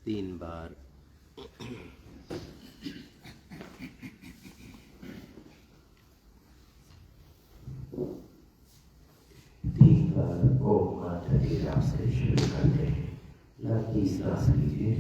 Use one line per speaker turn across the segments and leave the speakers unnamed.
3 बार ओम माता की राम से शुरू करते हैं। लंबी सांस लीजिए।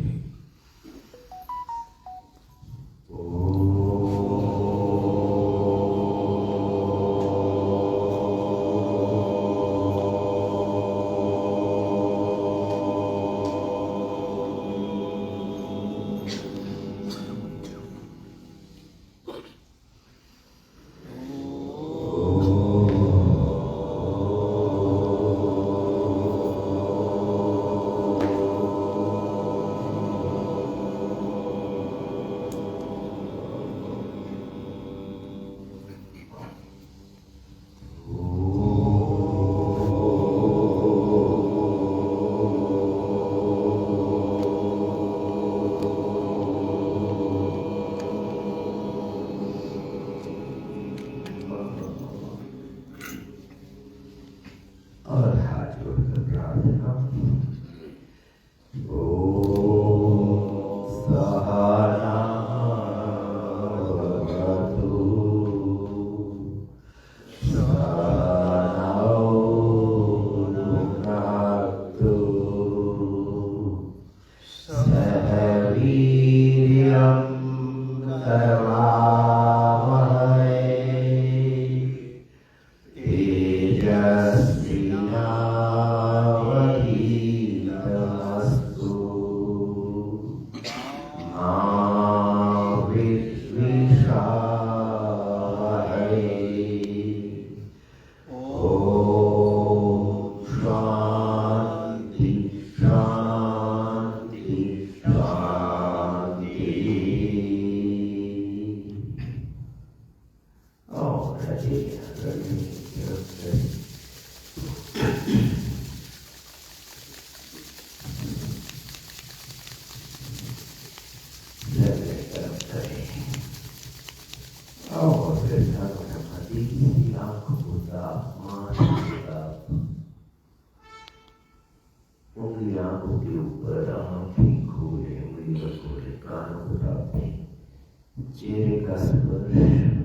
चेहरे का स्पर्श,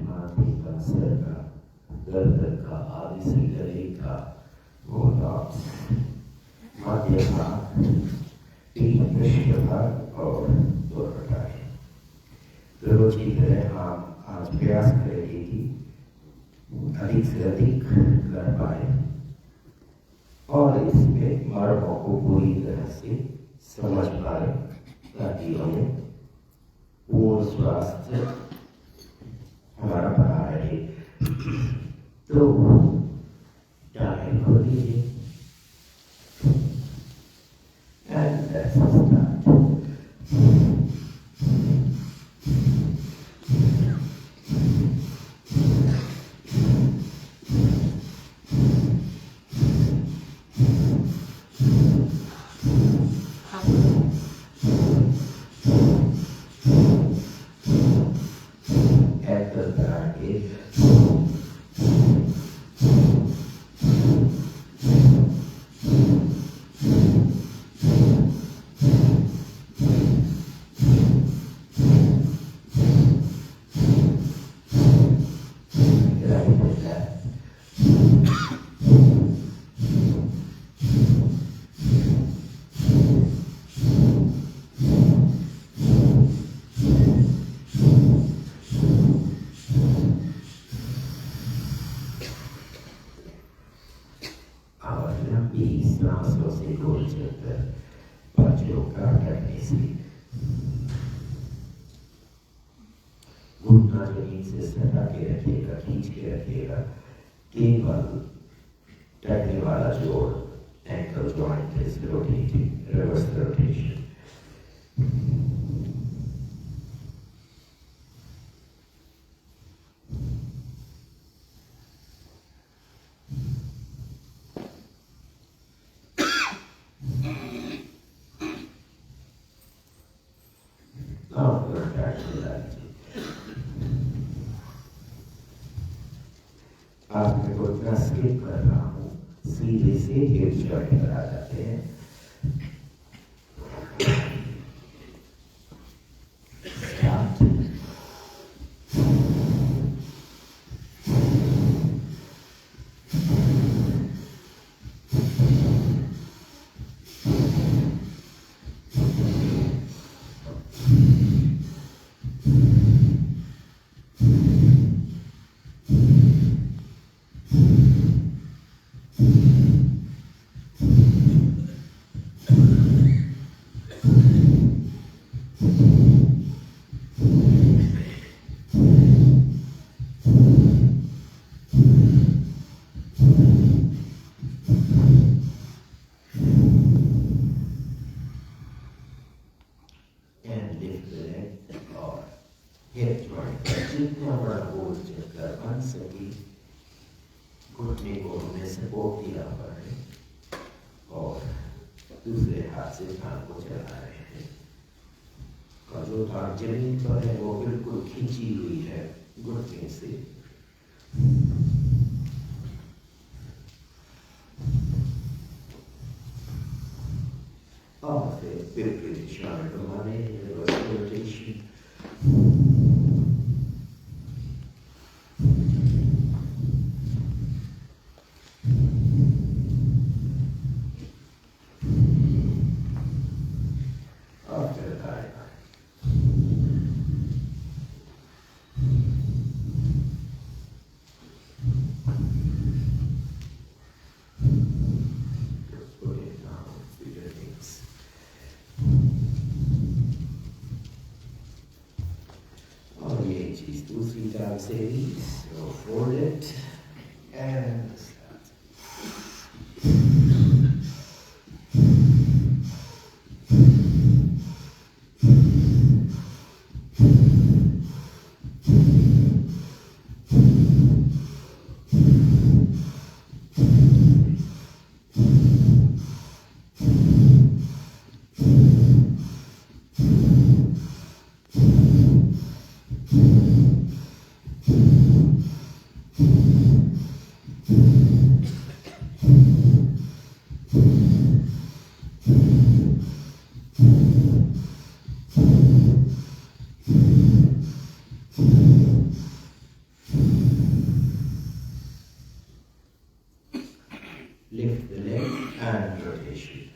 माथे का, सर का, गर्दन का, आदि से गले का, मोटाप, मध्य भाग, पृष्ठ भाग और दोनों टांगे। रोज की तरह हम आज प्रयास करेंगे कि अधिक से अधिक कर पाए और इसमें मर्मों को पूरी तरह से समझ पाए ताकि हमें पूर्ण स्वास्थ्य हमारा बना रहे। तो टाइम हो लीजिए एंड लेट्स स्टार्ट। घुटना जमीन से सटा के रखिएगा, खींच के रखिएगा। केवल टखने वाला जोड़ ankle joint is rotating, reverse rotation. आप मेरे को इतना स्किप कर रहा हूँ, सीधे से हिप जॉइंट पर आ जाते हैं। lift the neck और hip joint का जितना बड़ा गोल चक्कर बन सके घुटने को हमने सपोर्ट दिया हुआ है और दूसरे हाथ से कान को चला रहे हैं और जो टांग जमीन पर है वो बिल्कुल खींची हुई है घुटने से और फिर बिल्कुल इशारे घुमाने रोटेशन दूसरी तरफ से so fold it and start. Lift the leg and rotation.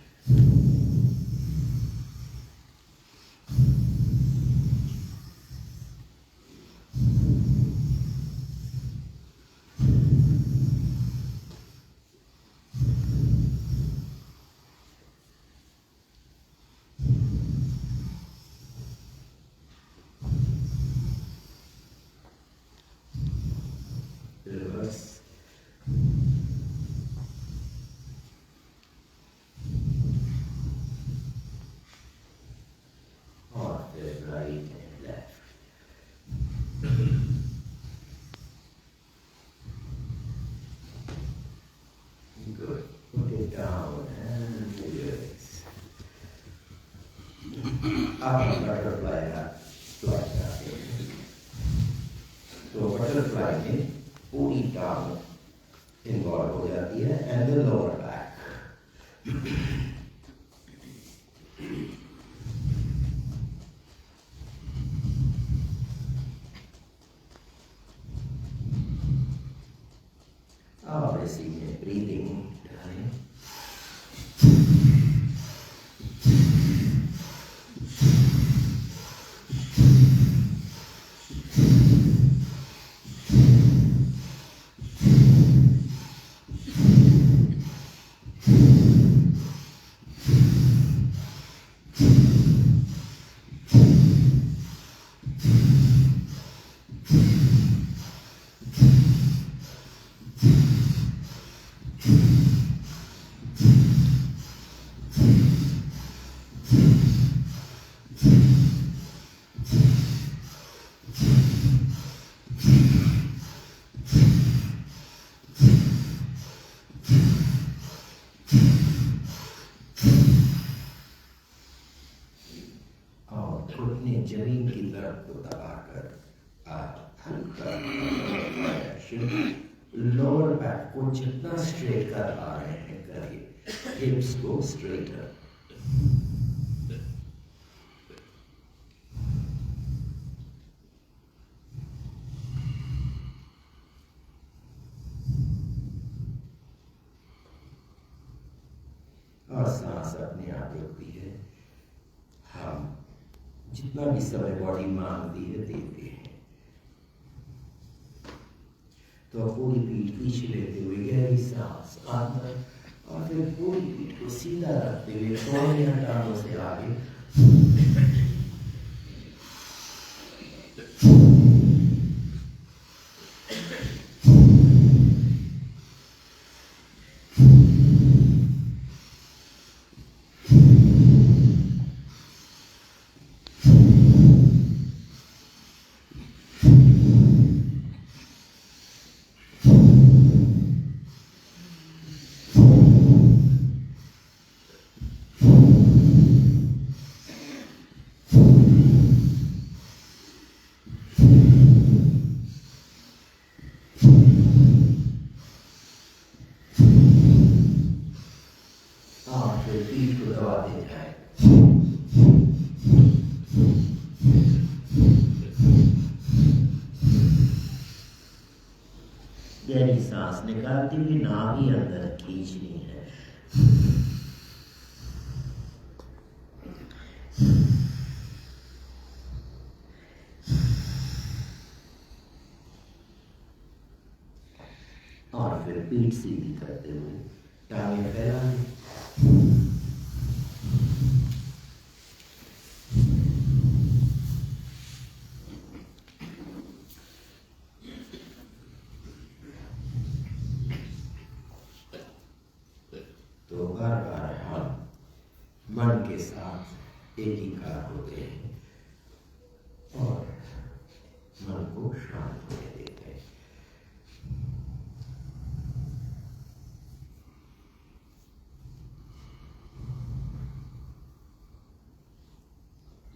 Reverse. Right and left. Good. Put it down and relax. Up butterfly like that. So butterfly में पूरी टांग इन्वॉल्व हो जाती है and the lower back. और इसी में breathing घुटने जमीन की तरफ को दबाकर आप हल्का लोअर बैक को जितना स्ट्रेट कर पा रहे हैं करिए हिप्स को स्ट्रेटर और सांस अपने आप रुकती है हम जितना भी समय बॉडी मांगती है देते हैं तो पूरी पीठ पीछे लेते हुए गहरी सांस अंदर और फिर पूरी पीठ को सीधा रखते हुए दोनों टांगों से आगे सांस निकालती हुई नाभि अंदर खींचनी है। और फिर पीठ सीधी करते हुए टांगें फैलाएं। तो बार बार हम मन के साथ एकीकार होते हैं और मन को शांत होने देते हैं।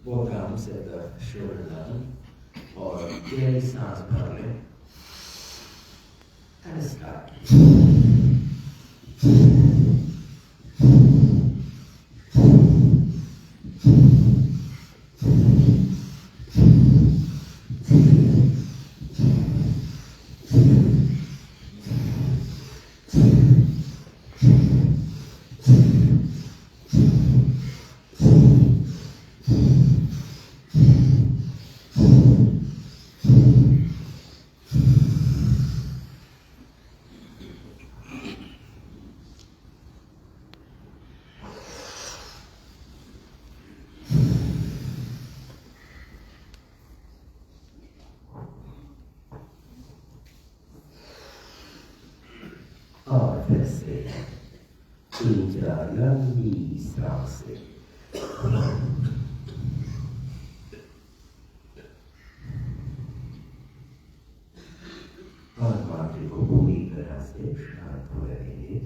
वो काम से shoulder down और गहरी सांस भर लें and start. और फिर से एक लंबी सांसें और माथे को पूरी तरह से शांत हो रहेंगे।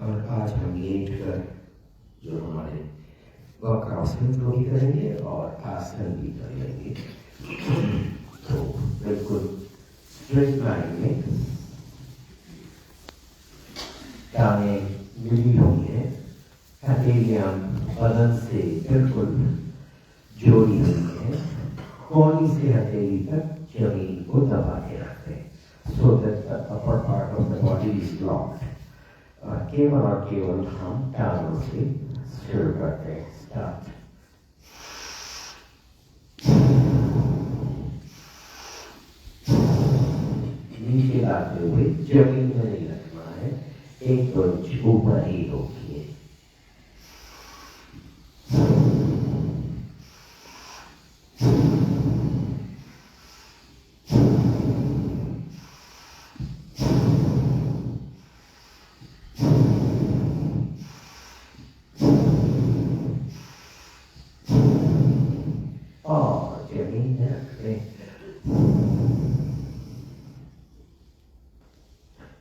और आज हम लेट कर जो हमारे वक्रासन को भी करेंगे और आसन भी कर लेंगे। तो बिल्कुल स्ट्रेट लाइन में टांगें मिली हुई हैं, हथेलियां बदन से बिल्कुल जोड़ी हुई हैं, कौनी से हथेली तक जमीन को दबा के रखते हैं, so that the upper part of the body is locked। केवल और केवल हम टांगों से शुरू करते हैं। स्टार्ट। नीचे लाते हुए जमीन में नहीं रखना है, एक तो ऊपर ही रोकिए।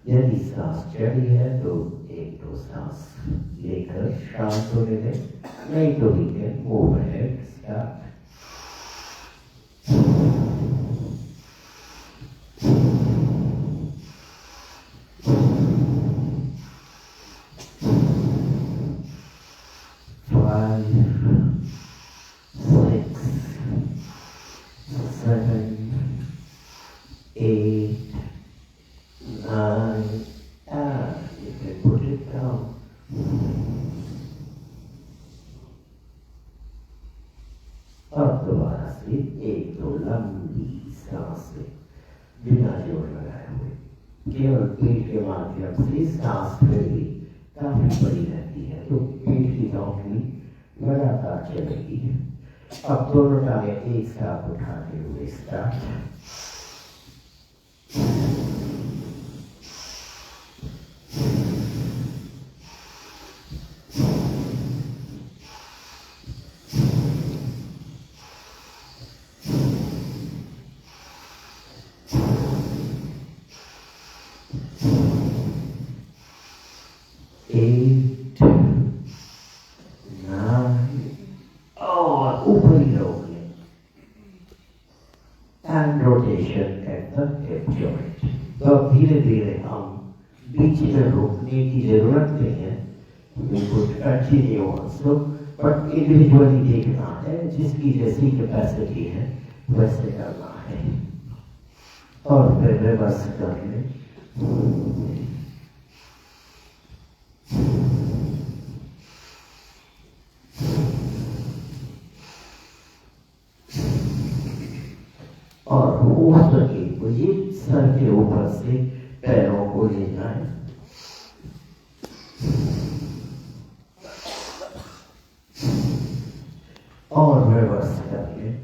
यदि सांस चढ़ी है तो एक दो सांस लेकर शांत होने दें, नहीं तो भी मूव अहेड। स्टार्ट। अब दोबारा से एक दो लंबी सांसें बिना जोर लगाए हुए, केवल पेट के माध्यम से सांस फिर भी काफी बड़ी रहती है, तो पेट की धौंकनी लगातार चलेगी। अब दोनों टांगें एक साथ उठाते हुए स्टार्ट। और ऊपर ही रहोगे। And rotation at the hip joint। तो अब धीरे धीरे हम बीच में रोकने की जरूरत नहीं है। We could continue also but individually देखना है, जिसकी जैसी कैपेसिटी है वैसे करना है। और फिर रिवर्स कर ले। और हो सके तो ये सर के ऊपर से पैरों को ले जाए। और रिवर्स कर ले।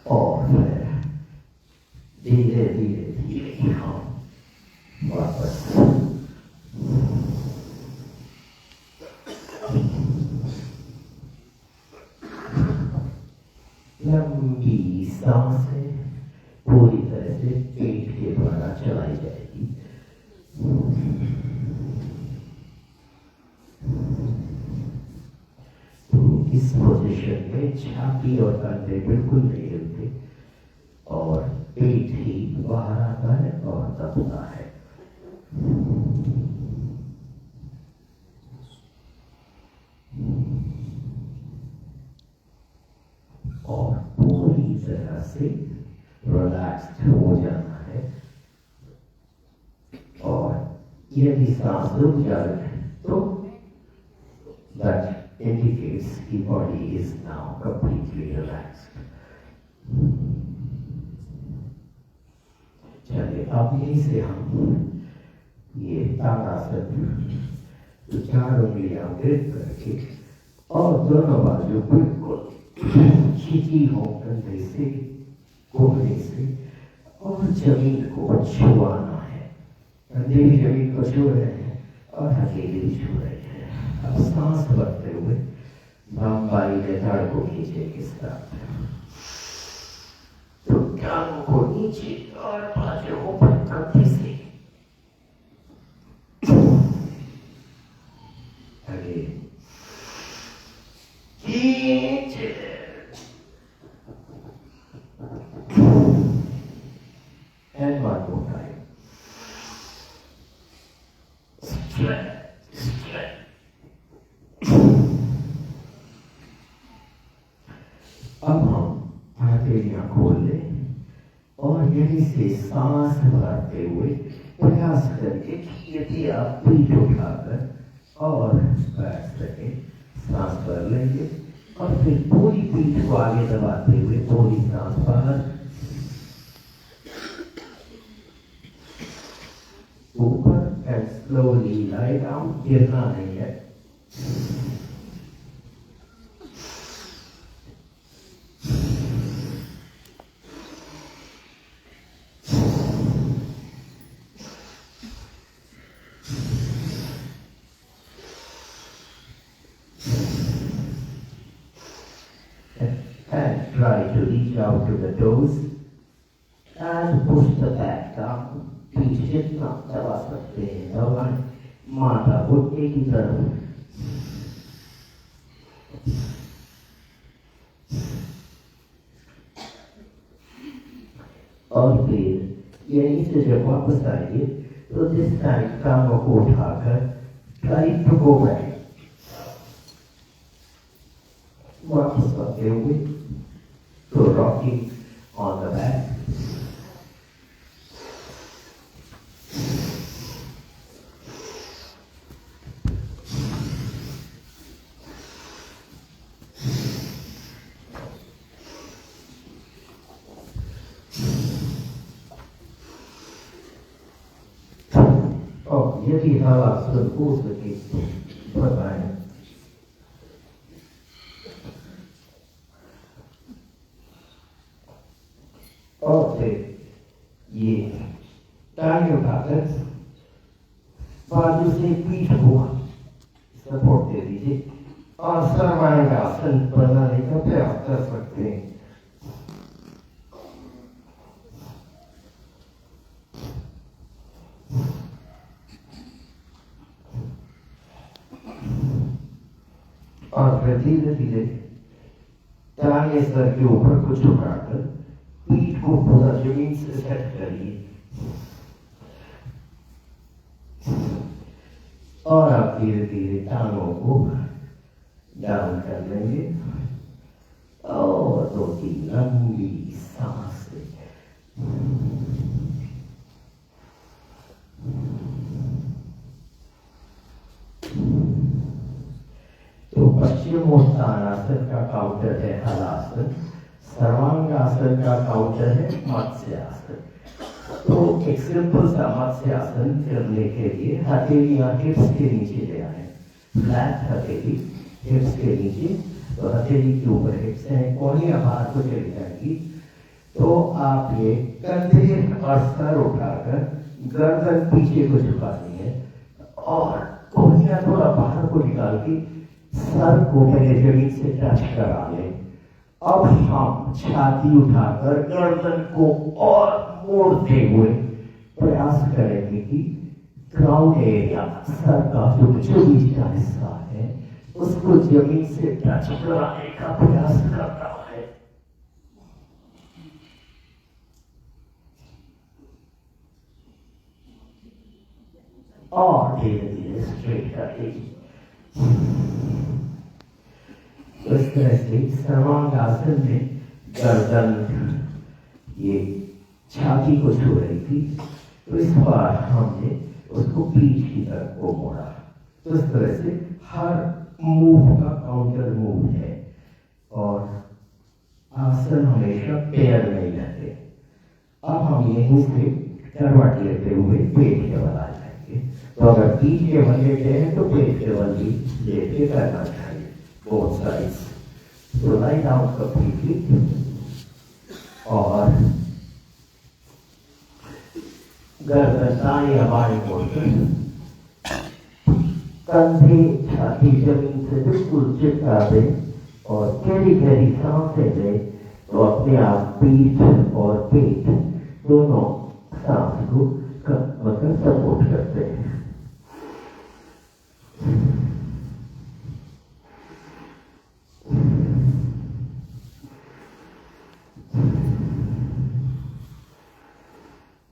और धीरे धीरे धीरे हम वापस लंबी सांसें पूरी तरह से पेट के द्वारा चलाई जाएगी। तो इस पोजीशन में छाती और कंधे बिल्कुल नहीं हिलते और पेट ही बाहर आता है और दबता है। और पूरी तरह से रिलैक्स्ड हो जाना है। और यदि सांस रुक जाए तो that indicates the body is now completely relaxed. चलिए अब यहीं से हम ये ताड़ासन चार उंगलियां वृद्ध करके और दोनों बाजू बिल्कुल खींची हो कंधे से कोहरे से और जमीन को छुआना है। कंधे भी जमीन को छू रहे हैं और हथेली भी छू रहे हैं। अब सांस भरते हुए बाई ने धड़ को खींचे किस तरह, तो टांगों को नीचे और बाजू ऊपर कंधे से आगे खींचे and one more time. Stretch. अब हम हथेलियां खोल लें और यहीं से सांस भरते हुए प्रयास करके यदि आप पीठ उठाकर और बैठ सके सांस भर लेंगे और फिर पूरी पीठ को आगे दबाते हुए पूरी सांस बाहर ऊपर and slowly lie down, गिरना नहीं है। And try to reach out to the toes and push the back down. पीठ जितना दबा सकते हैं दबाएं, माथा घुटने की तरफ। और फिर यहीं से जब वापस आएंगे तो जिस टाइम टांगों को उठाकर ट्राई टू गो बैक, वापस आते हुए तो रॉकिंग ऑन द बैक। यदि हवा हो सके तो बताएं। और फिर ये टांग उठाकर बाजू से पीठ को सपोर्ट दे दीजिए और सर्वांगासन बनाने का प्रयास कर सकते हैं। और फिर धीरे धीरे टांगे सर के ऊपर को झुकाकर पीठ को पूरा जमीन से सेट करिए और आप धीरे धीरे टांगों को डाउन कर लेंगे और 2-3 लंबी सांसें। तो पश्चिमोत्तानासन का काउंटर है हलासन, सर्वांगासन का काउंटर है मत्स्यासन। तो एक सिंपल सा मत्स्यासन करने के लिए हथेलियां हिप्स के नीचे ले आए, फ्लैट हथेली हिप्स के नीचे, तो हथेली के ऊपर हिप्स है, कोहनियां बाहर को चली जाएगी। तो आप ये कंधे और सर उठाकर गर्दन पीछे को झुकानी है और कोहनियां थोड़ा बाहर को निकाल के सर को पहले जमीन से टच करा लें। अब हम छाती उठाकर गर्दन को और मोड़ते हुए प्रयास करेंगे कि क्राउन एरिया, सर का जो बीच का हिस्सा है, उसको जमीन से टच कराने का प्रयास करना है। और धीरे धीरे स्ट्रेट करेंगे। इस तरह से सर्वांगासन में गर्दन ये छाती को छू रही थी, तो इस बार हमने उसको पीठ की तरफ को मोड़ा। तो इस तरह से हर मूव का काउंटर मूव है और आसन हमेशा पैर में रहते। अब हम यहीं से करवट लेते हुए पेट के बल आ जाएंगे। तो अगर पीठ के बल लेते हैं तो पेट के बल भी लेके करना चाहिए, both sides. So lie down completely और गर्दन दाएं या बाएं मोड़कर कंधे छाती जमीन से बिल्कुल चिपका दे और गहरी गहरी सांसें ले। तो अपने आप पीठ और पेट दोनों सांस को मतलब सपोर्ट करते हैं।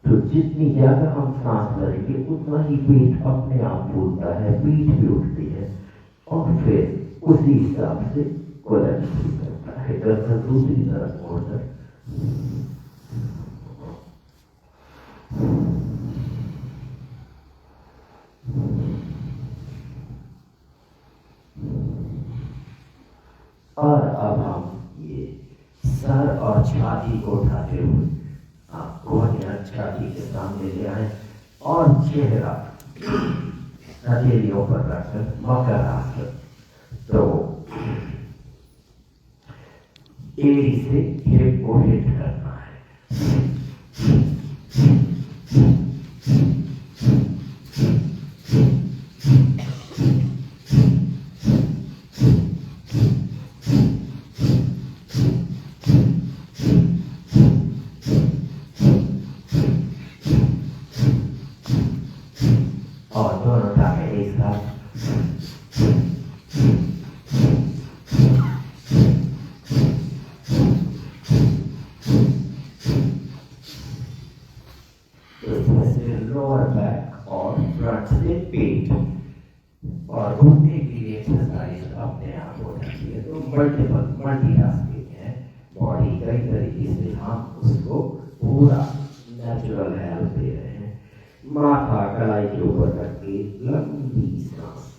तो जितनी ज्यादा हम सांस भरेंगे उतना ही पेट अपने आप फूलता है, पीठ भी उठती है और फिर उसी हिसाब से कोलैप्स भी करता है। गर्दन दूसरी तरफ मोड़कर और अब हम ये सर और छाती को उठाते हुए आपको छाती के सामने ले आए और चेहरा हथेलियों पर रखकर मकर आसन। तो एड़ी से हिप को हिट करना है। और दोनों टांगें एक साथ। लोअर बैक और फ्रंट से पेट और घुटने की एक्सरसाइज अपने आप हो जाती है। तो मल्टीटास्किंग है, बॉडी कई तरीके से हम उसको पूरा नेचुरल हेल्थ दे रहे हैं। माथा कलाई के ऊपर रखके लंबी सांस।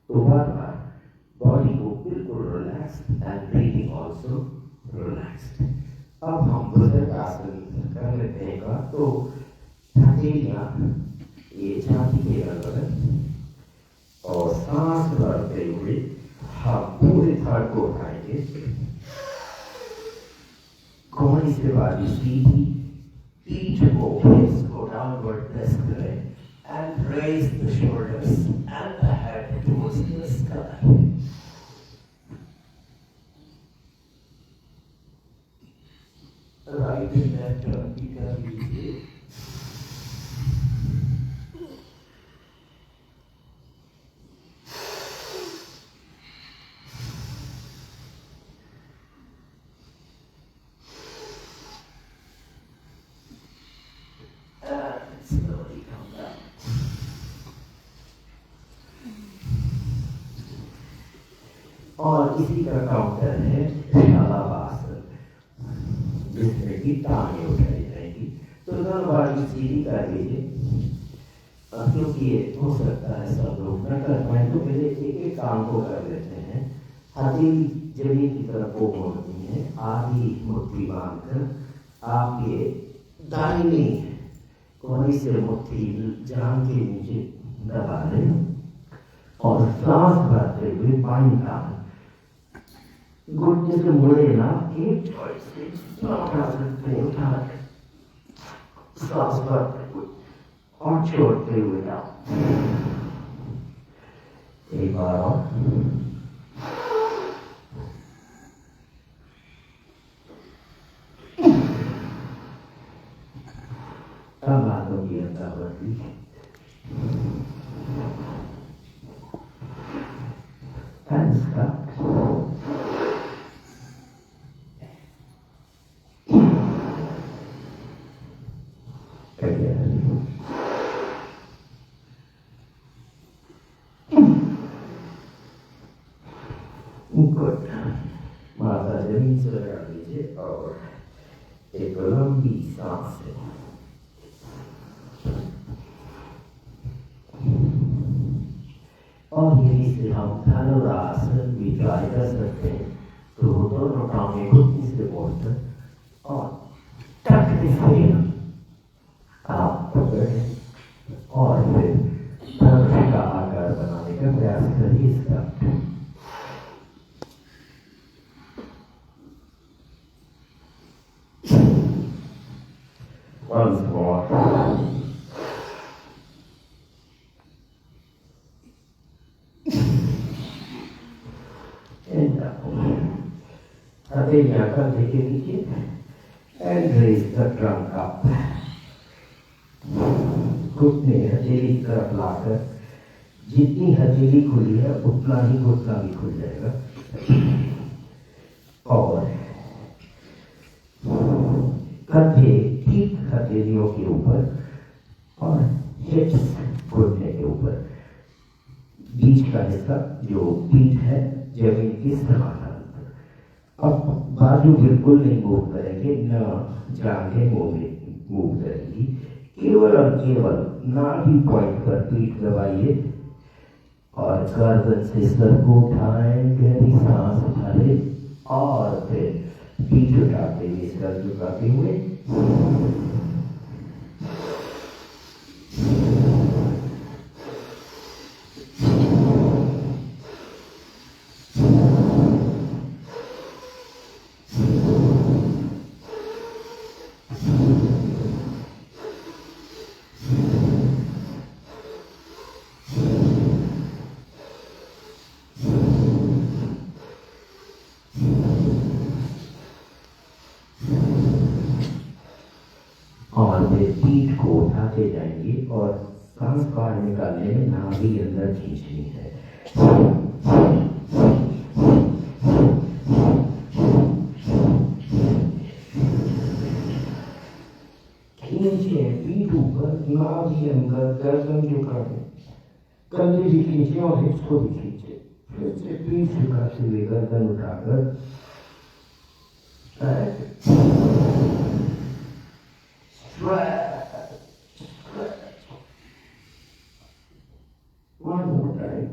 तो बार-बार बॉडी को बिल्कुल relaxed and breathing also relaxed. अब हम भुजंगासन कर लेते हैं। तो हथेलियां ये छाती के बगल और सांस भरते हुए हम पूरे थर्ड को उठाएंगे। कोहनी से बाजू सीधी, पीठ को हिप्स को डाउनवर्ड प्रेस करें and raise the shoulders and the head towards the sky. Right and left turn भी कर लीजिए। और इसी का काउंटर है शालावासन, जिसमें कि टांगे उठाई जाएंगी। तो दोनों बारी सीधी कर लीजिए, क्योंकि ये हो सकता है सब लोग न कर पाए, तो पहले एक एक काम को कर लेते हैं। हथेली जमीन की तरफ को मोड़नी है, आधी मुट्ठी बांधकर आपके दाहिनी कोहनी से मुट्ठी जान के नीचे दबा लें और सांस भरते हुए पानी का घुटने से मुड़े ना, एक चॉइस से उठा सकते हैं, उठा सांस भरते हुए और छोड़ते हुए जाओ। एक बार और, अब हाथों की अंतावृत्ति, hands up. Again. Good. माथा जमीन से लगा लीजिए और एक लंबी सांस है। और यहीं से हम धनुरासन भी ट्राई कर सकते हैं। तो दोनों टांगें घुटने से मोड़कर और टकते हुए आप पकड़े और फिर धनुष का आकार बनाने का प्रयास करिए। इसका once more. And हथेलियां कंधे के नीचे and raise the trunk up. घुटने हथेली की तरफ लाकर जितनी हथेली खुली है उतना ही घुटना भी खुल जाएगा और कंधे ठीक हथेलियों के ऊपर और हिप्स घुटने के ऊपर, बीच का हिस्सा जो पीठ है जमीन की समानांतर। अब बाजू बिल्कुल नहीं मूव करेंगे, न जांघें मूव करेंगी, केवल और केवल नाभि पॉइंट पर पीठ दबाइए और गर्दन से सर को उठाएं, गहरी सांस भरें और फिर पीठ उठाते हुए सर झुकाते हुए पीठ को उठाते जाएंगे और सांस बाहर निकालने में नाभि अंदर खींचनी है। खींचे पीठ ऊपर, नाभि अंदर, गर्दन झुकाए, कंधे भी खींचे और हिप्स को भी खींचे। फिर से पीठ झुकाते हुए गर्दन उठाकर one more time.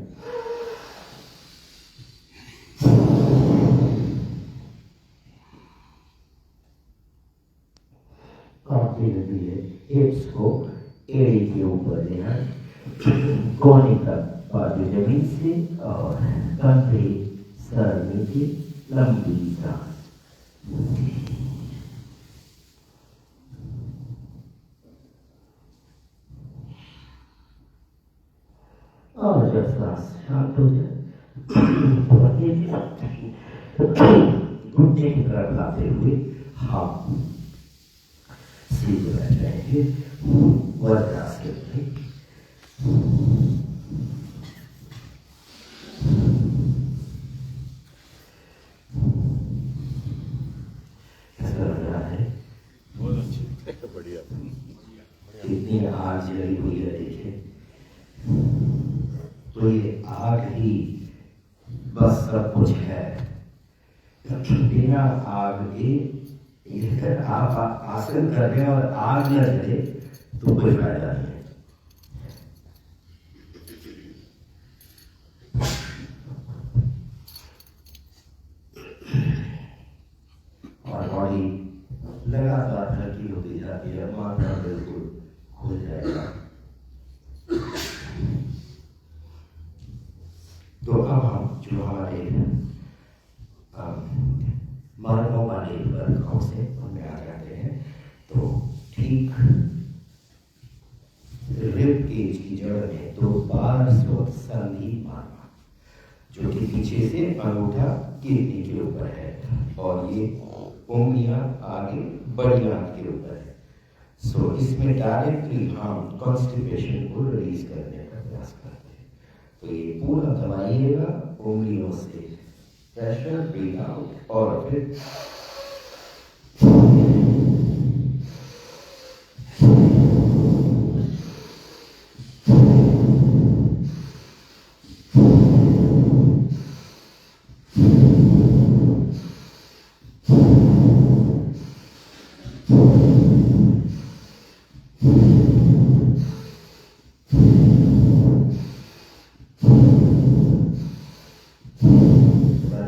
और धीरे धीरे हिप्स को एड़ी के ऊपर लेना, कोहनी तक बाजू जमीन से और कंधे सर नीचे, लंबी सांस। और जब सांस शांत हो जाए घुटने की तरफ लाते हुए हाथ सीधे बैठ जाएंगे वज्रासन में। कैसा लग रहा है?
बहुत अच्छी, बढ़िया।
कितनी आग जली हुई है देखिए। तो ये आग ही बस सब कुछ है। बिना आग के अगर आप आसन कर रहे हैं और आग न जले तो कोई फायदा नहीं है। और बॉडी लगातार हल्की होती जाती है, माथा बिल्कुल खुल जाएगा। तो अब हम जो हमारे मार्गों वाले वर्गों से उनमें आ जाते हैं। तो ठीक रिब केज की जड़ में तो 12 संधि मार्ग, जो कि पीछे से अंगूठा किडनी के ऊपर है और ये उंगलियां आगे बड़ी आंत के ऊपर है। सो इसमें डायरेक्टली हम कॉन्स्टिपेशन को रिलीज करने का प्रयास करते हैं। तो ये पूरा दबाइएगा, उंगलियों से प्रेशर, ब्रीथ आउट और फिर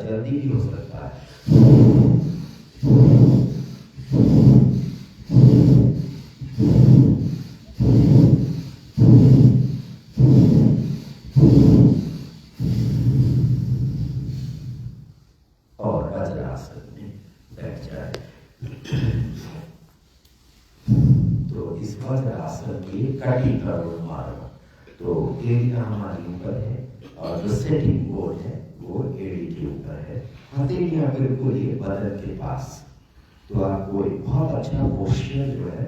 जल्दी भी हो सकता है। और वज्रासन में बैठ जाए। तो इस वज्रासन के कटी करोड़ मार्ग, तो एरिया हमारी ऊपर है और जो सेटिंग बोर्ड है वो एड़ी के ऊपर है। हथेलियां बिल्कुल ये बदन के पास। तो आपको एक बहुत अच्छा पोस्चर जो है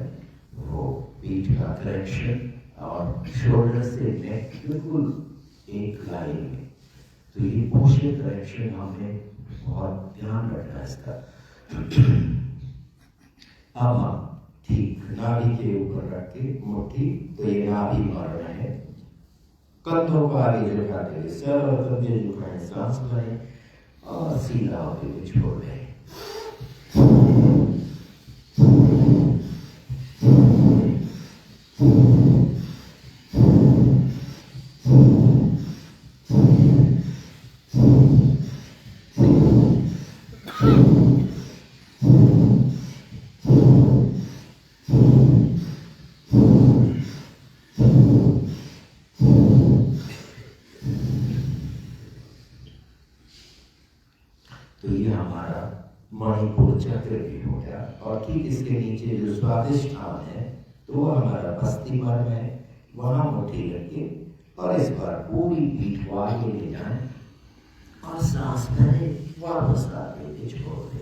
वो पीठ का करेक्शन और शोल्डर से नेक बिल्कुल एक लाइन में। तो ये पोस्चर करेक्शन हमें बहुत ध्यान रखना है इसका। अब हम ठीक नाभि के ऊपर रख के मुट्ठी, तो ये नाभि मार रहे हैं। कंधों को आगे झुकाते हुए सर और कंधे झुकाएं, सांस भरें और सीधा होते हुए छोड़ दें। तो ये हमारा मणिपुर चक्र भी हो गया। और ठीक इसके नीचे जो स्वादिष्ठान है तो वो हमारा बस्ती मर्म है। वहां मुट्ठी रखिए और इस बार पूरी पीठ को आगे ले जाएं और सांस भरें, वापस आगे छोड़ दें।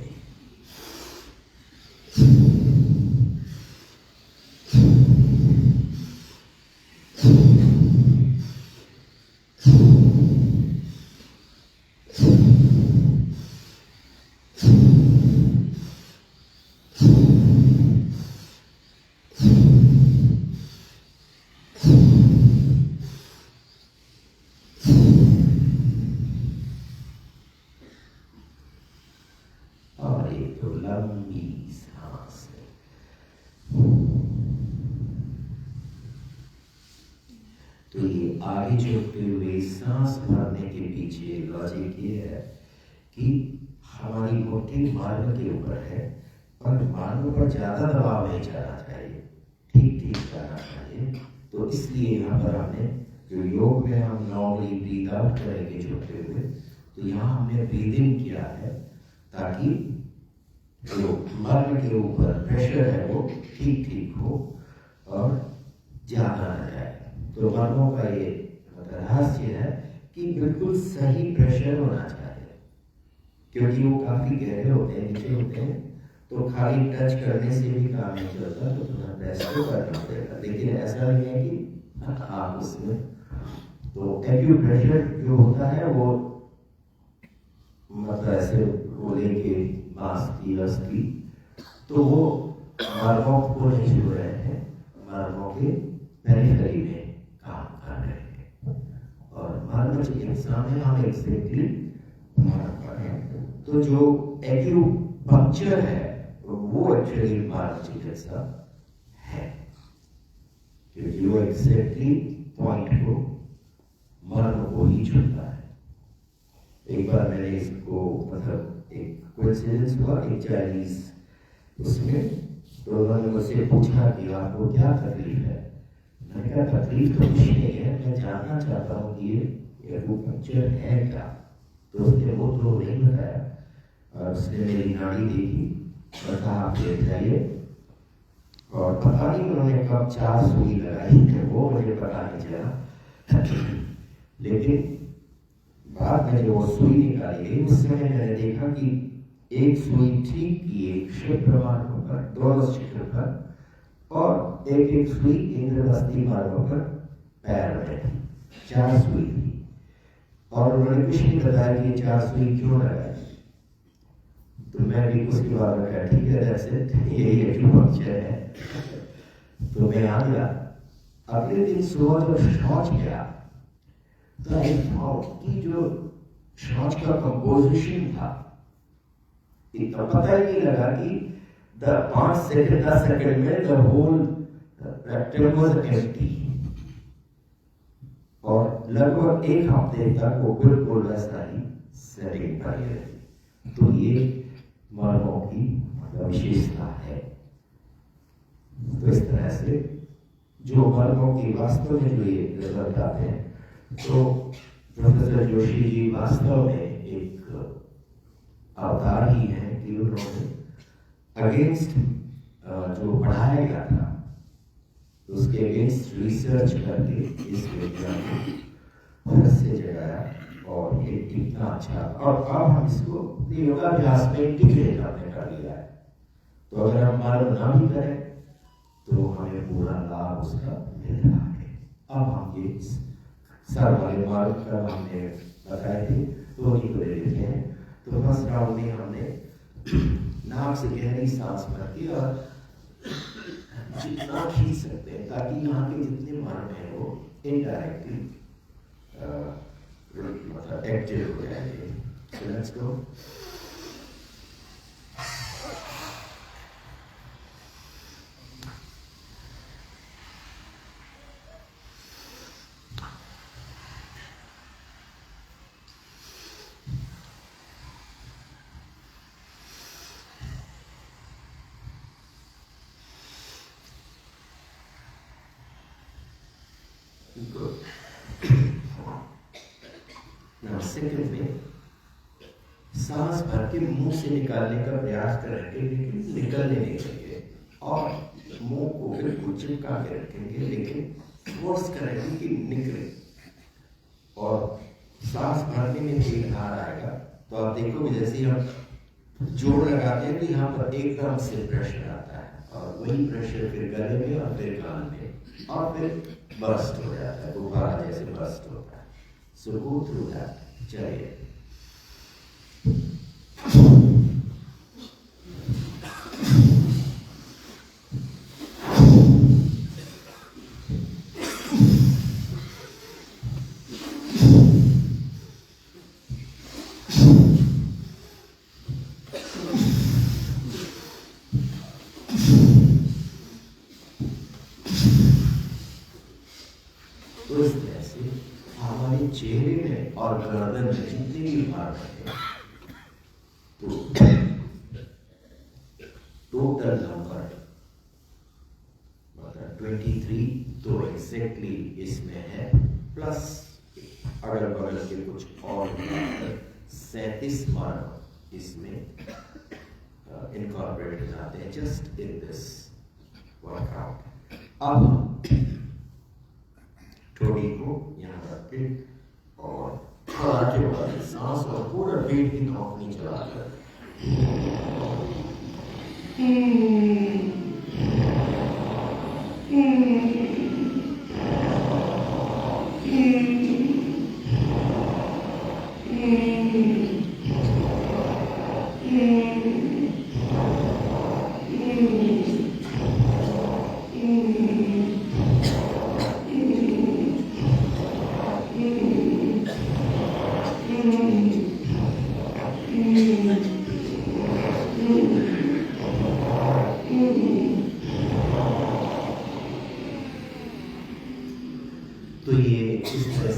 और एक तो लंबी सांस है। तो ये आगे झुकते हुए सांस भरने के पीछे लॉजिक ये है कि हमारी मुट्ठी मार्ग के ऊपर है और मार्ग पर ज्यादा दबाव नहीं जाना चाहिए, ठीक ठीक जाना चाहिए। तो इसलिए यहाँ पर हमने जो योग में हम नॉर्मली ब्रीथ आउट करेंगे झुकते हुए, तो यहाँ हमने ब्रीदिंग किया है ताकि जो मार्ग के ऊपर प्रेशर है वो ठीक ठीक हो और ज्यादा न जाए। तो मर्मों का ये रहस्य है कि बिल्कुल सही प्रेशर होना चाहिए, क्योंकि वो काफी गहरे होते हैं, नीचे होते हैं। तो खाली टच करने से भी काम नहीं चलता, तो थोड़ा प्रेस तो करना पड़ेगा। लेकिन ऐसा नहीं है कि आप उसमें, तो एक्यूप्रेशर जो होता है वो मतलब ऐसे बोलेंगे मांस की रस की, तो वो मर्मों को नहीं छू रहे हैं, मर्मों के पेरिफेरी में काम कर रहे हैं। और मर्म चिकित्सा में हम एग्जैक्टली मार्कर है। तो जो एक्यूपंक्चर है वो एक्चुअली मार्ग चिकित्सा है, क्योंकि वो एग्जैक्टली पॉइंट को मर्म को ही छूता है। एक बार मैंने इसको मतलब एक कोइंसिडेंस हुआ, एक चाइनीज उसमें तो उन्होंने मुझसे पूछा कि आपको क्या तकलीफ है। मैंने कहा तकलीफ तो कुछ नहीं है, मैं जानना चाहता हूँ कि ये एक्यूपंक्चर है क्या। तो उसने वो तो नहीं बताया, और उसने मेरी नाड़ी देखी और कहा आप लेट जाइए, और पता नहीं उन्होंने कब 4 सुई लगाई थे वो मुझे पता नहीं चला। लेकिन बाद में जो वो सुई निकाली गई उस समय मैंने देखा कि एक सुई ठीक की एक शिखर मार्गों पर, दोनों शिखर पर, और एक सुई इंद्रवस्ती मार्गों पर पैर में थी। 4 सुई थी, और उन्होंने कुछ नहीं बताया कि 4 सुई क्यों लगाई। तो मैं भी उसके बाद में कहा ठीक है, जैसे यही एक्यूपंक्चर है। तो मैं आ गया। अगले दिन सुबह जब शौच गया तो आई थॉट कि जो शौच का कंपोजिशन था, इतना पता ही नहीं लगा कि 5 सेकंड 10 सेकंड में the whole rectum was empty, और लगभग 1 हफ्ते तक वो बिल्कुल वैसा ही सेटिंग पर रही। तो ये मर्मों की विशेषता है। तो इस तरह से जो मर्मों की वास्तव में जो ये रिजल्ट आते हैं, तो प्रोफेसर जोशी जी वास्तव में एक अवतार ही है कि उन्होंने अगेंस्ट जो पढ़ाया गया था उसके अगेंस्ट रिसर्च करके इस विज्ञान को फिर से जगाया, और ये कितना अच्छा। और अब हम इसको योगाभ्यास में इंटीग्रेट हमने कर लिया है। तो अगर हम मार्ग ना भी करें तो हमें पूरा लाभ उसका मिल रहा है। अब हम ये सर वाले मार्ग का हमने बताए थे, तो उन्हीं को ले लेते हैं। तो फर्स्ट राउंड में हमने नाक से गहरी सांस भरती और जितना खींच सकते हैं ताकि यहाँ के जितने मार्ग हैं वो इनडायरेक्टली मतलब एक्टिव हो जाएंगे। So let's go. Good. Now second में सांस भर के मुंह से निकालने का प्रयास करेंगे, लेकिन निकलने नहीं देंगे, और मुंह को बिल्कुल चिपका के रखेंगे, लेकिन फोर्स करेंगे कि निकले। और सांस भरने में एक धार आएगा, तो आप देखोगे जैसे हम जोर लगाते हैं तो यहाँ पर एकदम से प्रेशर आता है, और वही प्रेशर फिर गले में और फिर कान में, और फिर बर्स्ट हो जाता है, गुब्बारा जैसे बर्स्ट होता है। सो गो थ्रू दैट। चलिए तो इस तरह से हमारे चेहरे में और गर्दन में जितने भी भाग हैं, तो टोटल नंबर मतलब 23 तो एग्जैक्टली इसमें है, प्लस अगल बगल के कुछ और 37 मार्ग इसमें इनकॉर्पोरेट हो जाते हैं जस्ट इन दिस वर्कआउट। अब हम ठोड़ी को यहाँ रख के और थोड़ा के बाद सांस और पूरा पेट की नौकरी चला कर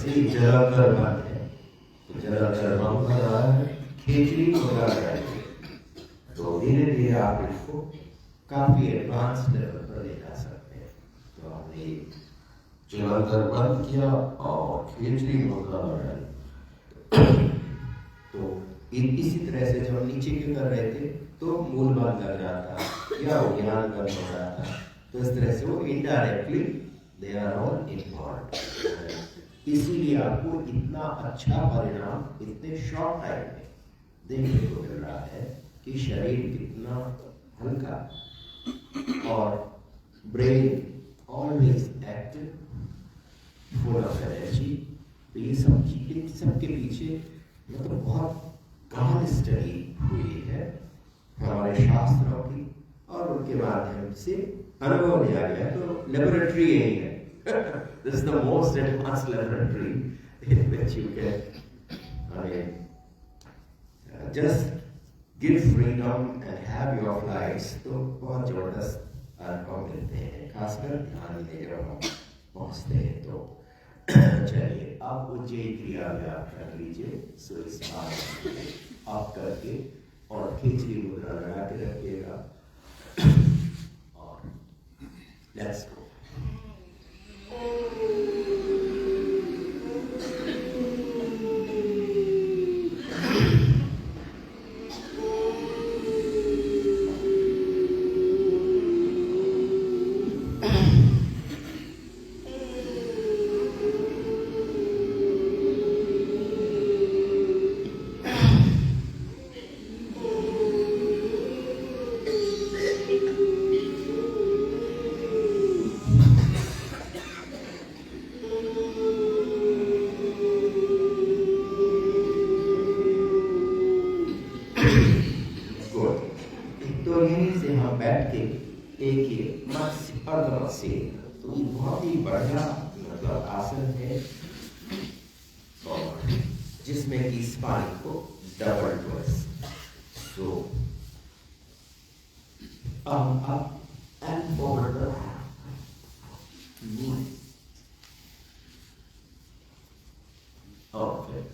जैसे जलंधर बंद है तो जलंधर बंद कर रहा है, खेचड़ी मुद्रा लगाएंगे तो धीरे धीरे आप इसको काफी एडवांस लेवल पर ले जा सकते हैं। तो हमने जलंधर बंद किया और खेचड़ी मुद्रा लगाई। तो इसी तरह से जब हम नीचे के कर रहे थे तो मूल बंद लग रहा था या ज्ञान बंद हो रहा था, तो इस तरह से वो indirectly they are all involve. इसीलिए आपको इतना अच्छा परिणाम इतने शॉर्ट टाइम में देखने को मिल रहा है कि शरीर कितना हल्का और brain always active, full of energy. तो ये सब चीजें सबके पीछे मतलब बहुत गहन स्टडी हुई है हमारे शास्त्रों की और उनके माध्यम से अनुभव लिया गया। तो लेबोरेटरी यही है। This is the most advanced laboratory in which you can just give freedom and have your flights। तो बहुत जबरदस्त अनुभव मिलते हैं, खासकर ध्यान में जब हम पहुँचते हैं। तो चलिए आप उज्जैन क्रिया व्यायाम कर लीजिए। सो इस बार आप करके और खिचड़ी मुद्रा लगा के रखिएगा और लेट्स गो। तो ये बहुत ही बढ़िया मतलब आसन है और जिसमें कि स्पाइन को double twist. So up and forward okay.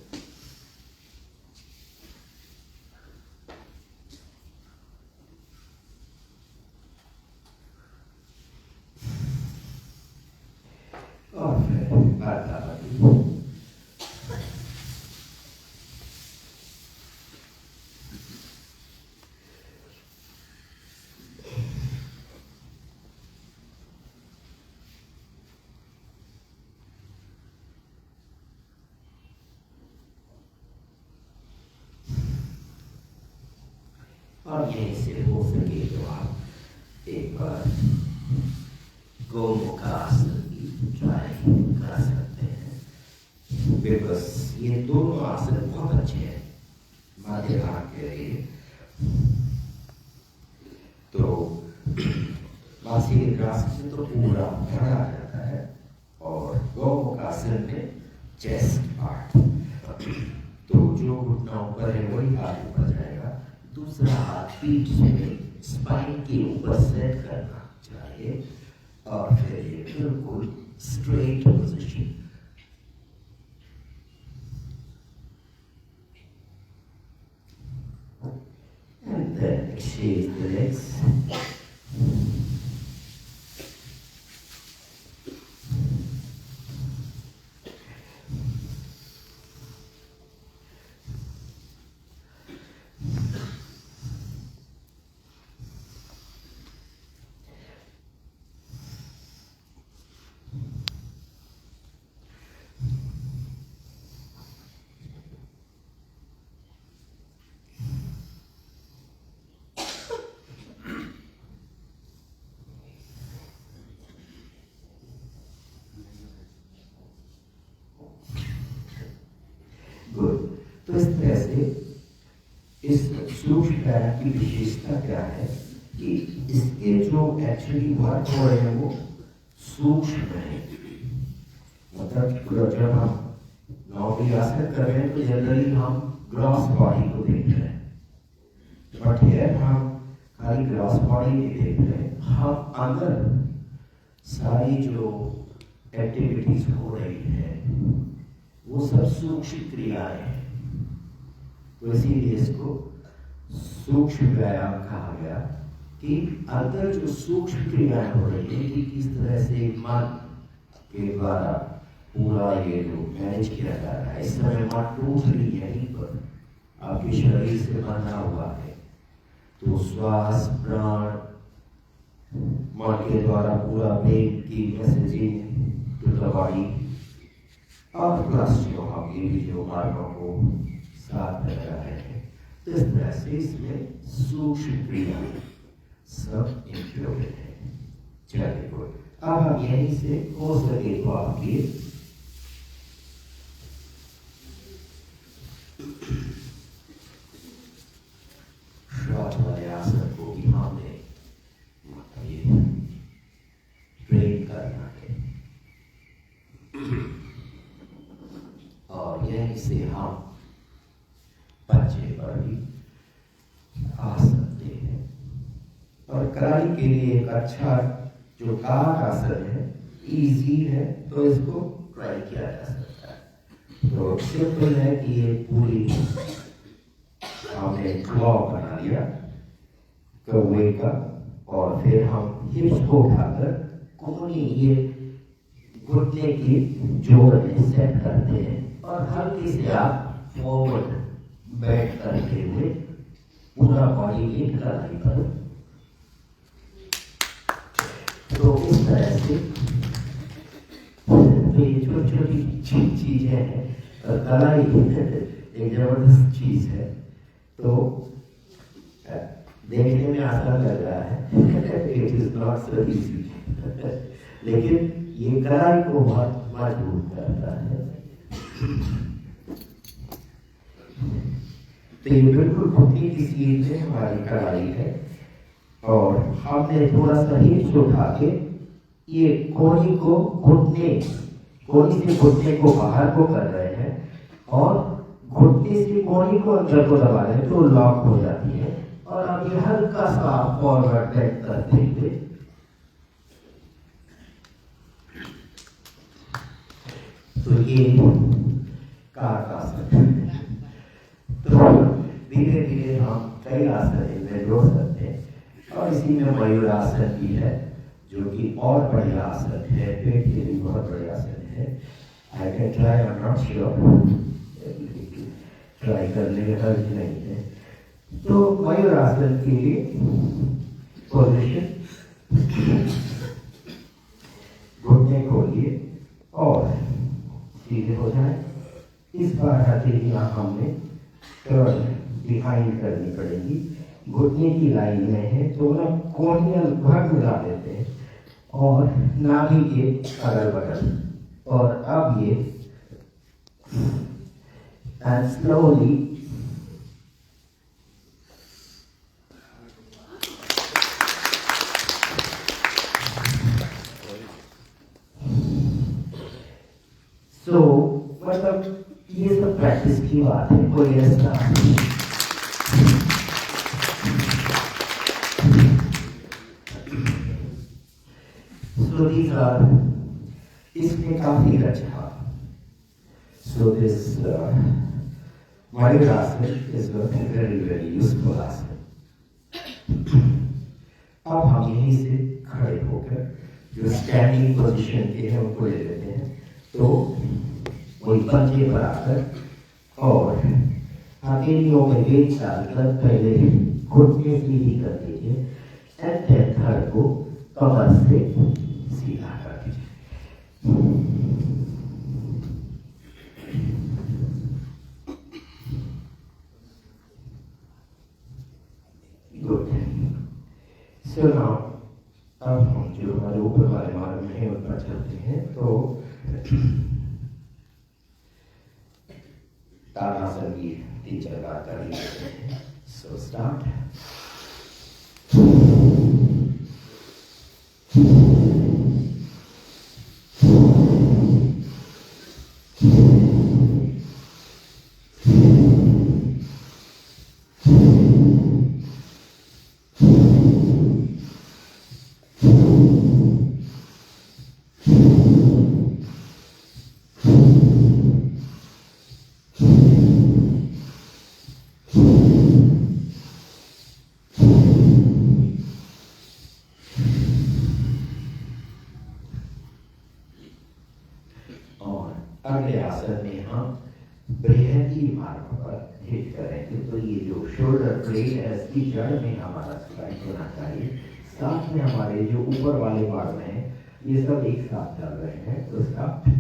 और यहीं से हो सके तो आप एक बार गोमुख आसन की ट्राई कर सकते हैं। बिकॉज ये दोनों आसन बहुत अच्छे हैं मध्य भाग के लिए। तो वासिकासन में तो पूरा खड़ा रहता है और गोमुख आसन में चेस्ट पार्ट। तो जो घुटना ऊपर है वही हाथ ऊपर जाएगा, दूसरा हाथ पीठ में स्पाइन के ऊपर सेट करना चाहिए और फिर ये बिल्कुल straight position. And then exchange the legs. तो इस तरह से इस सूक्ष्म व्यायाम की विशेषता क्या है कि इसके जो एक्चुअली वर्क हो रहे हैं वो सूक्ष्म है। मतलब जब हम नॉर्मली आसन कर रहे हैं तो जनरली हम ग्रॉस बॉडी को देख रहे हैं, बट हियर हम खाली ग्रॉस बॉडी नहीं देख रहे हैं, हम अंदर सारी जो एक्टिविटीज हो रही है वो सब सूक्ष्म क्रियाएं हैं। तो इसीलिए इसको सूक्ष्म व्यायाम कहा गया कि अंदर जो सूक्ष्म क्रियाएं हो रही है कि किस तरह से मन के द्वारा पूरा ये जो मैनेज किया जा रहा है। इस समय मन टोटली यहीं पर आपके शरीर से बंधा हुआ है, तो श्वास प्राण मन के द्वारा पूरा ब्रेन की मैसेजिंग टू द बॉडी और प्लस जो हम ये भी जो मार्गों को साथ कर रहे हैं, तो इस तरह से इसमें सूक्ष्म क्रिया सब इंक्लूडेड है। चलिए गुड, अब हम यहीं से हो सके तो आपके श्वास वाले आसन को भी हमने ये ट्रेन करना है और यहीं से हम बच्चे पर भी आ सकते हैं। और कलाई के लिए एक अच्छा जो कार आसन है, इजी है, तो इसको ट्राई किया जा सकता है। तो सिंपल है कि ये पूरी हमने क्लॉ बना लिया कौवे का, और फिर हम हिप्स को उठाकर कोहनी ये घुटने की जोड़ में सेट करते हैं और हल्के से आप फॉरवर्ड बैठ करते हुए पूरा बॉडी वेट कलाई पर। तो इस तरह से तो ये छोटी छोटी चीजें हैं, कलाई एक जबरदस्त चीज है। तो देखने में आसान लग रहा है, it is not so easy, लेकिन ये कलाई को बहुत मजबूत करता है। तो ये बिल्कुल घुटने की सीध में हमारी कलाई है और हमने थोड़ा सा हिप्स उठा के ये कोहनी को कोहनी से घुटने को बाहर को कर रहे हैं और घुटने से कोहनी को अंदर को दबा रहे हैं, तो लॉक हो जाती है। और अब ये हल्का सा फॉरवर्ड बेंड करते हुए तो ये कार आसन। तो धीरे धीरे हम कई आसन इनमें जोड़ सकते हैं और इसी में मयूर आसन भी है जो कि और बढ़िया आसन है, पेट के लिए बहुत बढ़िया आसन है। I can try, I am not sure, try करने का हर्ज नहीं है। तो मयूर आसन के लिए पोजीशन, घुटने खोलिए और सीधे हो जाए। इस बार हथेलियां हमने टर्न बिहाइंड करनी पड़ेगी, घुटने की लाइन में है तो ना कोहनियां भाग मिला देते हैं और नाभि के अगल बगल। और अब ये एंड स्लोली मतलब ये सब प्रैक्टिस की बात है, कोई ऐसा so these are इसमें काफी अच्छा। So this Mayur Asana is a very useful asana। अब हम यहीं से खड़े होकर जो स्टैंडिंग पोजीशन के हैं उनको ले लेते हैं। तो वही पंजे पर आकर और हथेलियों में वेट डालकर पहले घुटने सीधी कर दीजिए एंड देन थर्ड को कमर से सीधा कर दीजिए। गुड। सो नाउ अब हम जो हमारे ऊपर वाले मार्ग में है उन पर चलते हैं। तो ताड़ासन की 3-4 बार कर ही लेते हैं। So start. मार्ग पर हिट करेंगे। तो ये जो शोल्डर ब्लेड है इसकी जड़ में हमारा स्ट्राइक होना चाहिए। साथ में हमारे जो ऊपर वाले बार में है ये सब एक साथ चल रहे हैं। तो स्टार्ट।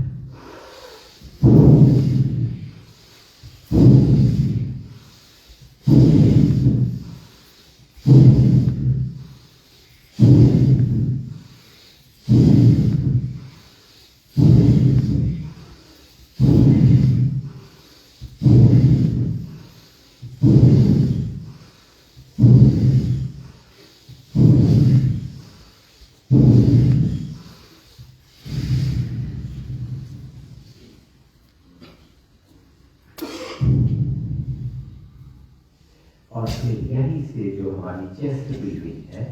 और फिर यहीं से जो हमारी चेस्ट ब्रीथिंग है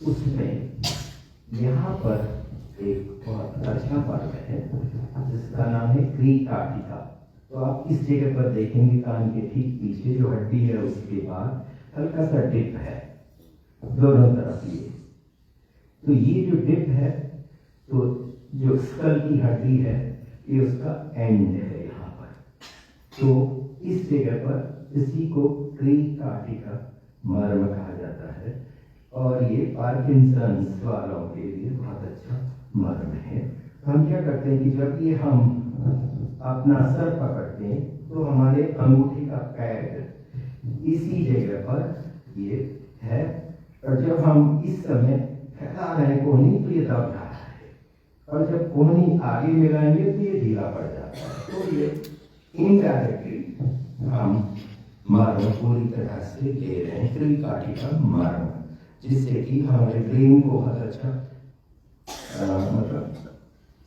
उसमें यहाँ पर एक बहुत अच्छा पर्व है जिसका नाम है क्रीकाटिका। तो आप इस जगह पर देखेंगे कान के ठीक पीछे जो हड्डी है उसके बाद हल्का सा डिप है दोनों तरफ ये। तो ये जो डिप है तो जो स्कल की हड्डी है ये उसका एंड है यहाँ पर। तो इस जगह पर इसी को क्रीकाटिका मर्म कहा जाता है और ये पार्किंसंस वालों के लिए बहुत अच्छा मर्म है। हम क्या करते हैं कि जब ये हम अपना सर पकड़ते हैं तो हमारे अंगूठे का पैड इसी जगह पर ये है और जब हम इस समय फैला रहे हैं कोहनी तो ये दब रहा है और जब कोहनी आगे मिलाएंगे तो ये ढीला पड़ जाता है। तो ये इनडायरेक्टली हम मर्म पूरी तरह से ले रहे हैं क्रीकाटिका मर्म जिससे कि हमारे ब्रेन को बहुत अच्छा मतलब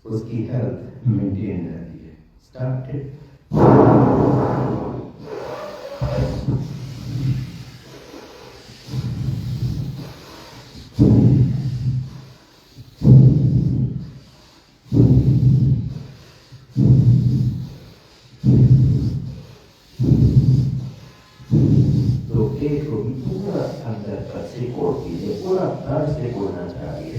उसकी हेल्थ मेंटेन रहती है। स्टार्ट। तो पेट को भी पूरा अंदर तक से कोड़ कीजिए, पूरा धड़ से कोड़ना चाहिए।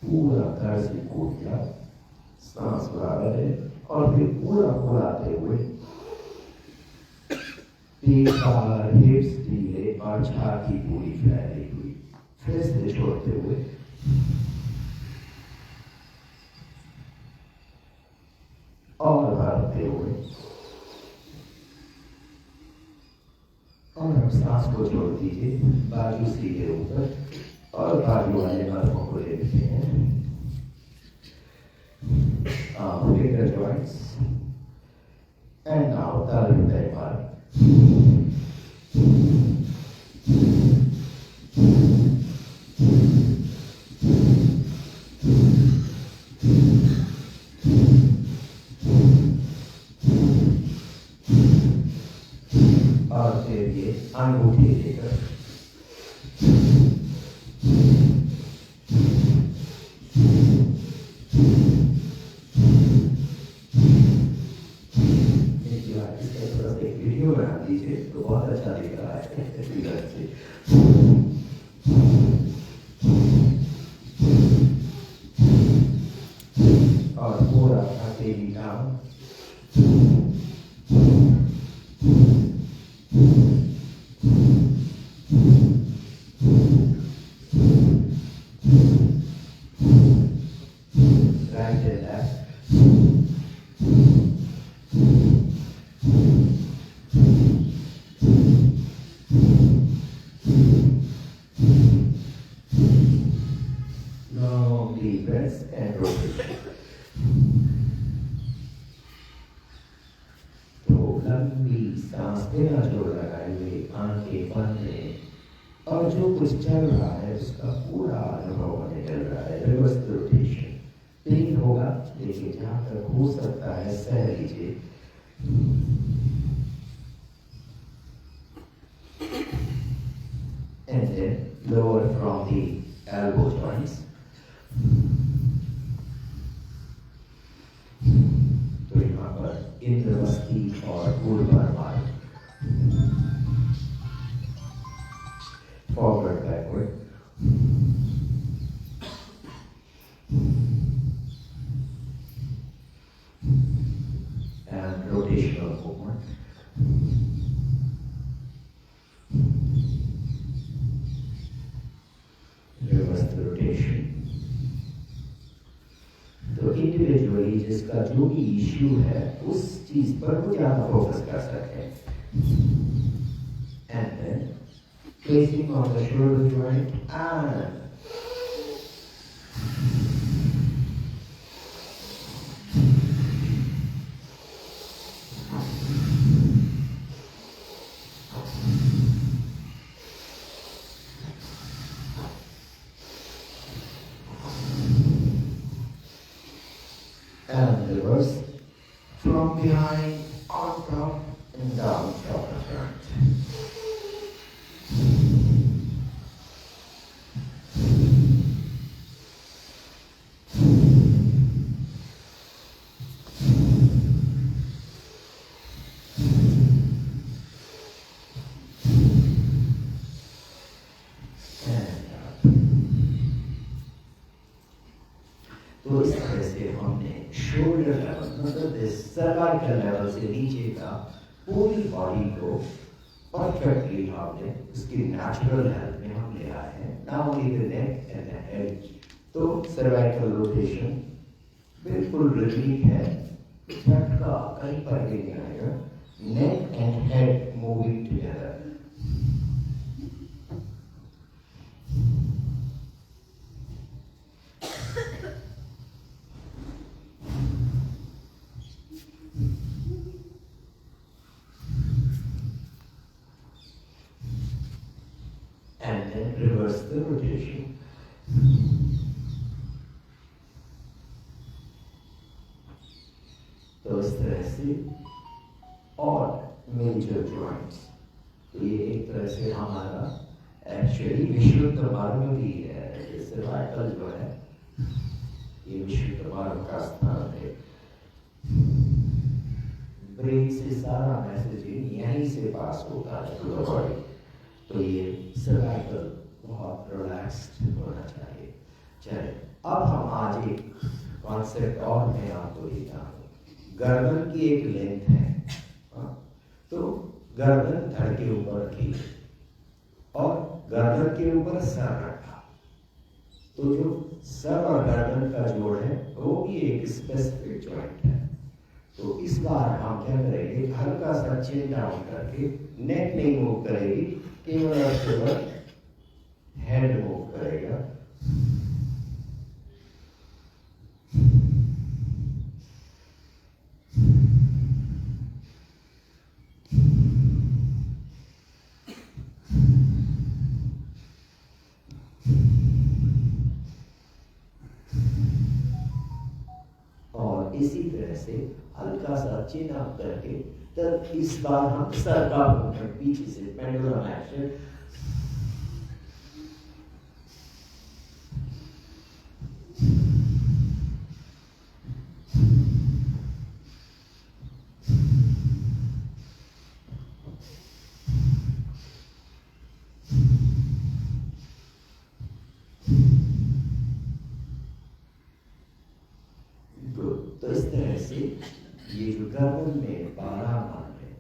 पूरा धड़ से कोड़ दिया, सांस बराबर है और फिर पूरा फुलाते हुए हिप्स ढीले और छाती पूरी फैली हुई फिर से छोड़ते हुए और भरते हुए और अब सांस को छोड़ दीजिए। बाजू सीधे ऊपर और बाजू वाले मर्मों को ले लेते हैं। फिंगर जॉइंट्स एंड नाउ तालुदय पर और फिर ये अंगूठे लेकर वीडियो बना दीजिए तो बहुत अच्छा दिख रहा है फिगर से। और पूरा हथेली down right and left long deep breaths and rotation। तो लंबी सांस बिना जोर लगाए हुए आंखें बंद है और जो कुछ चल रहा है उसका पूरा अनुभव होने चल रहा है। रिवर्स रोटेशन पेन होगा लेकिन जहाँ तक हो सकता है सह लीजिए। And then lower from the elbow joints। तो यहाँ पर इंद्रवस्ती और ऊर्ध्वाधर मार्ग forward, backward. And rotational movement. Reverse the rotation. तो इंडिविजुअली जिसका जो भी इश्यू है उस चीज पर वो ज्यादा फोकस कर सके. And then placing on the shoulder joint and reverse from behind on top and down shoulder joint. तो इस तरह से हमने शोल्डर लेवल मतलब सर्वाइकल लेवल से नीचे का पूरी बॉडी को परफेक्टली हमने उसकी नेचुरल हेल्थ में हम ले आए हैं. Now only the neck and the head. तो सर्वाइकल रोटेशन बिल्कुल रिलीफ है. झटका कहीं पर भी नहीं आएगा. Neck and head moving together. And then reverse the rotation. तो इस तरह से और मेजर जॉइंट्स. तो ये एक तरह से हमारा एक्चुअली विशुद्ध मार्ग भी है. सर्वाइकल जो है ये विशुद्ध मार्ग का स्थान है. ब्रेन से सारा मैसेजिंग यहीं से पास होता है टू द बॉडी. तो ये सर्वाइकल बहुत रिलैक्स्ड होना चाहिए. चलिए अब हम आज एक कॉन्सेप्ट और मैं आपको देता हूँ. गर्दन की एक लेंथ है. तो गर्दन धड़ के ऊपर की और गर्दन के ऊपर सर रखा. तो जो सर और गर्दन का जोड़ है वो भी एक स्पेसिफिक जॉइंट है. तो इस बार हम क्या करेंगे, हल्का सा चिन डाउन करके, नेक नहीं मूव करेगी, केवल और केवल हेड मूव करेगा. और इसी तरह से हल्का सा चिन अप करके तब इस बार हम सर का मूवमेंट पीछे से पेंडुलम एक्शन. तो इस तरह से ये जो गर्दन में 12 मान है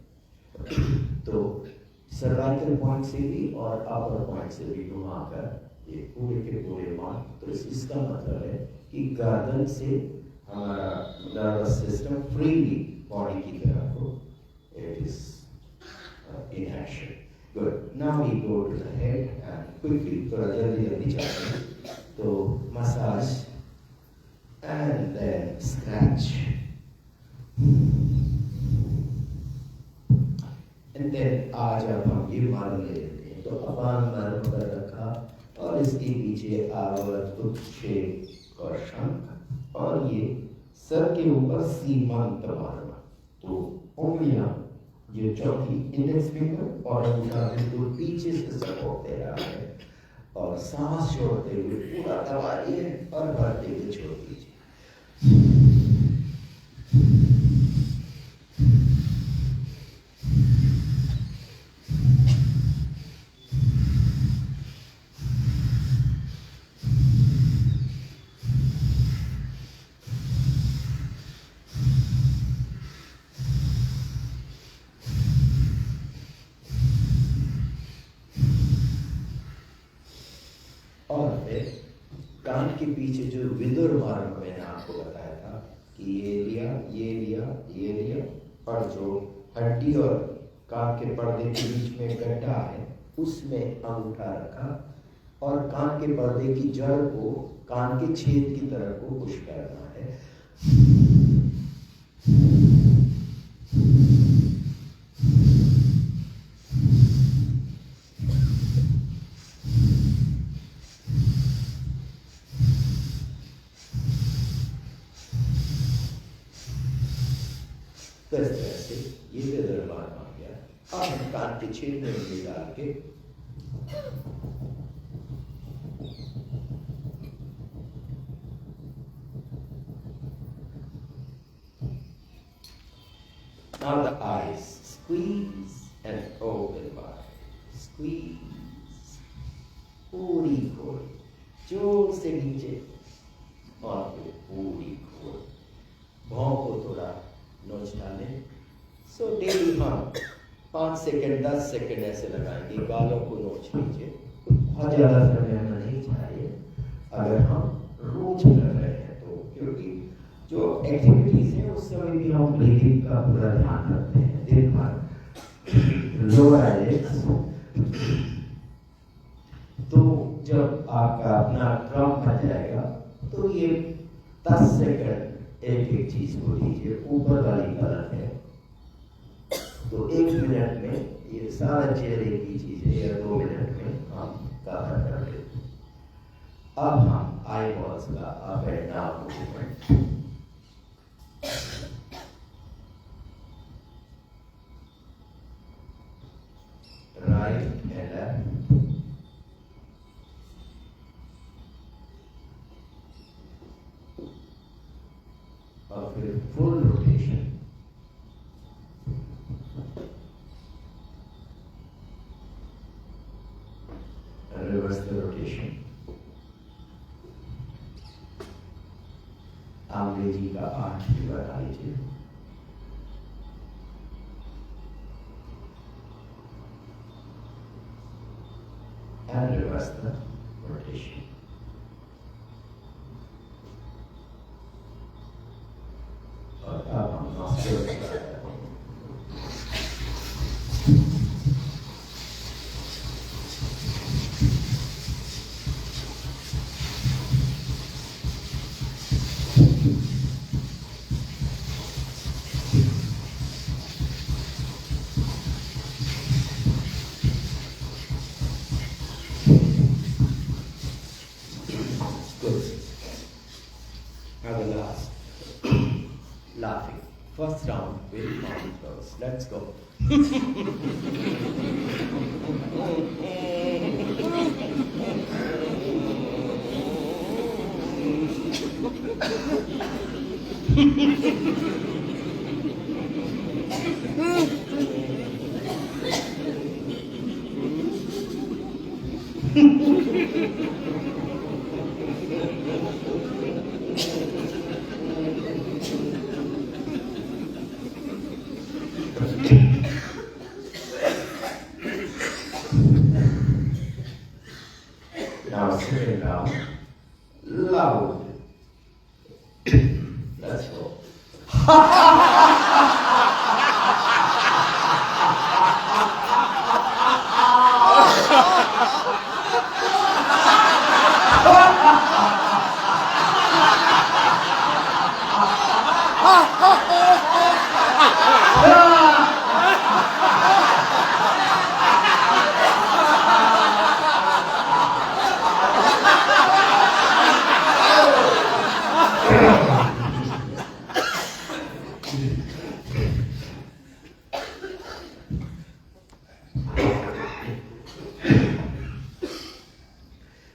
तो सर्वाइकल पॉइंट से भी और अपर पॉइंट से भी घुमाकर ये पूरे के पूरे मान. तो इसका मतलब है कि गर्दन से हमारा नर्वस सिस्टम फ्रीली बॉडी की तरफ को it is in action. Good. Now we go to the head and quickly थोड़ा जल्दी जल्दी चलते हैं. तो massage and then scratch and then आज अब हम ये मान ले लेते हैं. तो अपान मर्म पर रखा और इसके पीछे आवर्त उत्क्षेप और शंख और ये सर के ऊपर सीमांत मर्म. तो उंगलियां ये चौथी इंडेक्स फिंगर और अंगूठा बिल्कुल पीछे से सपोर्ट दे रहा है और सांस छोड़ते हुए पूरा दबाइए और भरते हुए छोड़ दीजिए. और फिर कान के पीछे जो विदुर मार्ग मैंने आपको बताया था कि ये लिया, ये लिया, ये लिया, और जो हड्डी और कान के पर्दे के बीच में गड्ढा है उसमें अंगूठा रखा और कान के पर्दे की जड़ को कान के छेद की तरफ को पुश करना है। तो इस तरह से ये दरबार आ गया। अब हम कान के छेद में उंगली डाल के now the eyes squeeze and open wide, squeeze, पूरी खोल, जोर से नीचे और फिर पूरी खोल, भौं को थोड़ा नोच डालें। सो डेली हम 5 सेकंड 10 सेकंड ऐसे लगाएंगे, गालों को नोच लीजिए। बहुत ज़्यादा समय हमें नहीं चाहिए अगर हम रोज कर रहे हैं तो, क्योंकि जो एक्टिविटीज है उस समय भी हम ब्रीदिंग का पूरा ध्यान रखते हैं दिन भर। लोअर आईलिड्स, तो जब आपका अपना क्रम बन जाएगा तो ये 10 सेकंड एक एक चीज को लीजिए। ऊपर वाली कलर है तो 1 मिनट में ये सारा चेहरे की चीजें या 2 मिनट में हम कवर कर लेते हैं। अब हम आई बॉल्स का up and down movement, right and left, और फिर full rotation, reverse the rotation. अंग्रेजी का 8 बता लीजिए। And reverse the rotation. और अब हम nostrils पर आते हैं। Now the last, laughing. First round with mouth closed. Let's go. Now sit down, loud. Let's go.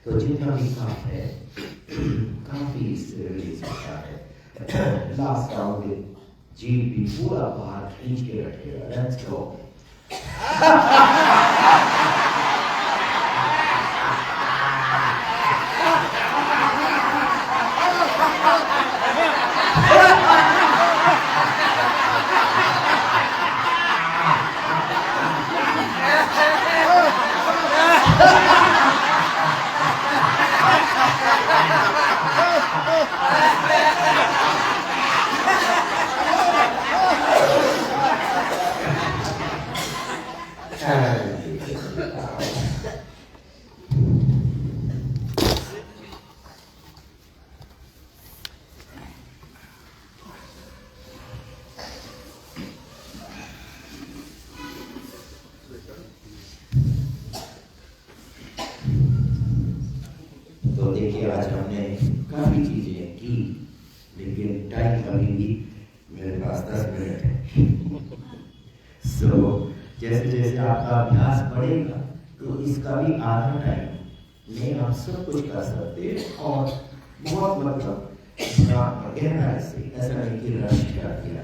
तो जितना भी काम है काफी इससे रिलीज होता है। लास्ट राउंड में जीभ भी पूरा बाहर खींच के रखेगा। Let's go. तो देखिए आज हमने काफ़ी चीज़ें की, लेकिन टाइम अभी भी मेरे पास 10 मिनट है। सो जैसे जैसे आपका अभ्यास बढ़ेगा तो इसका भी आधा टाइम में आप सब कुछ कर सकते हैं, और बहुत मतलब गहराई से, ऐसा नहीं कि रश कर दिया,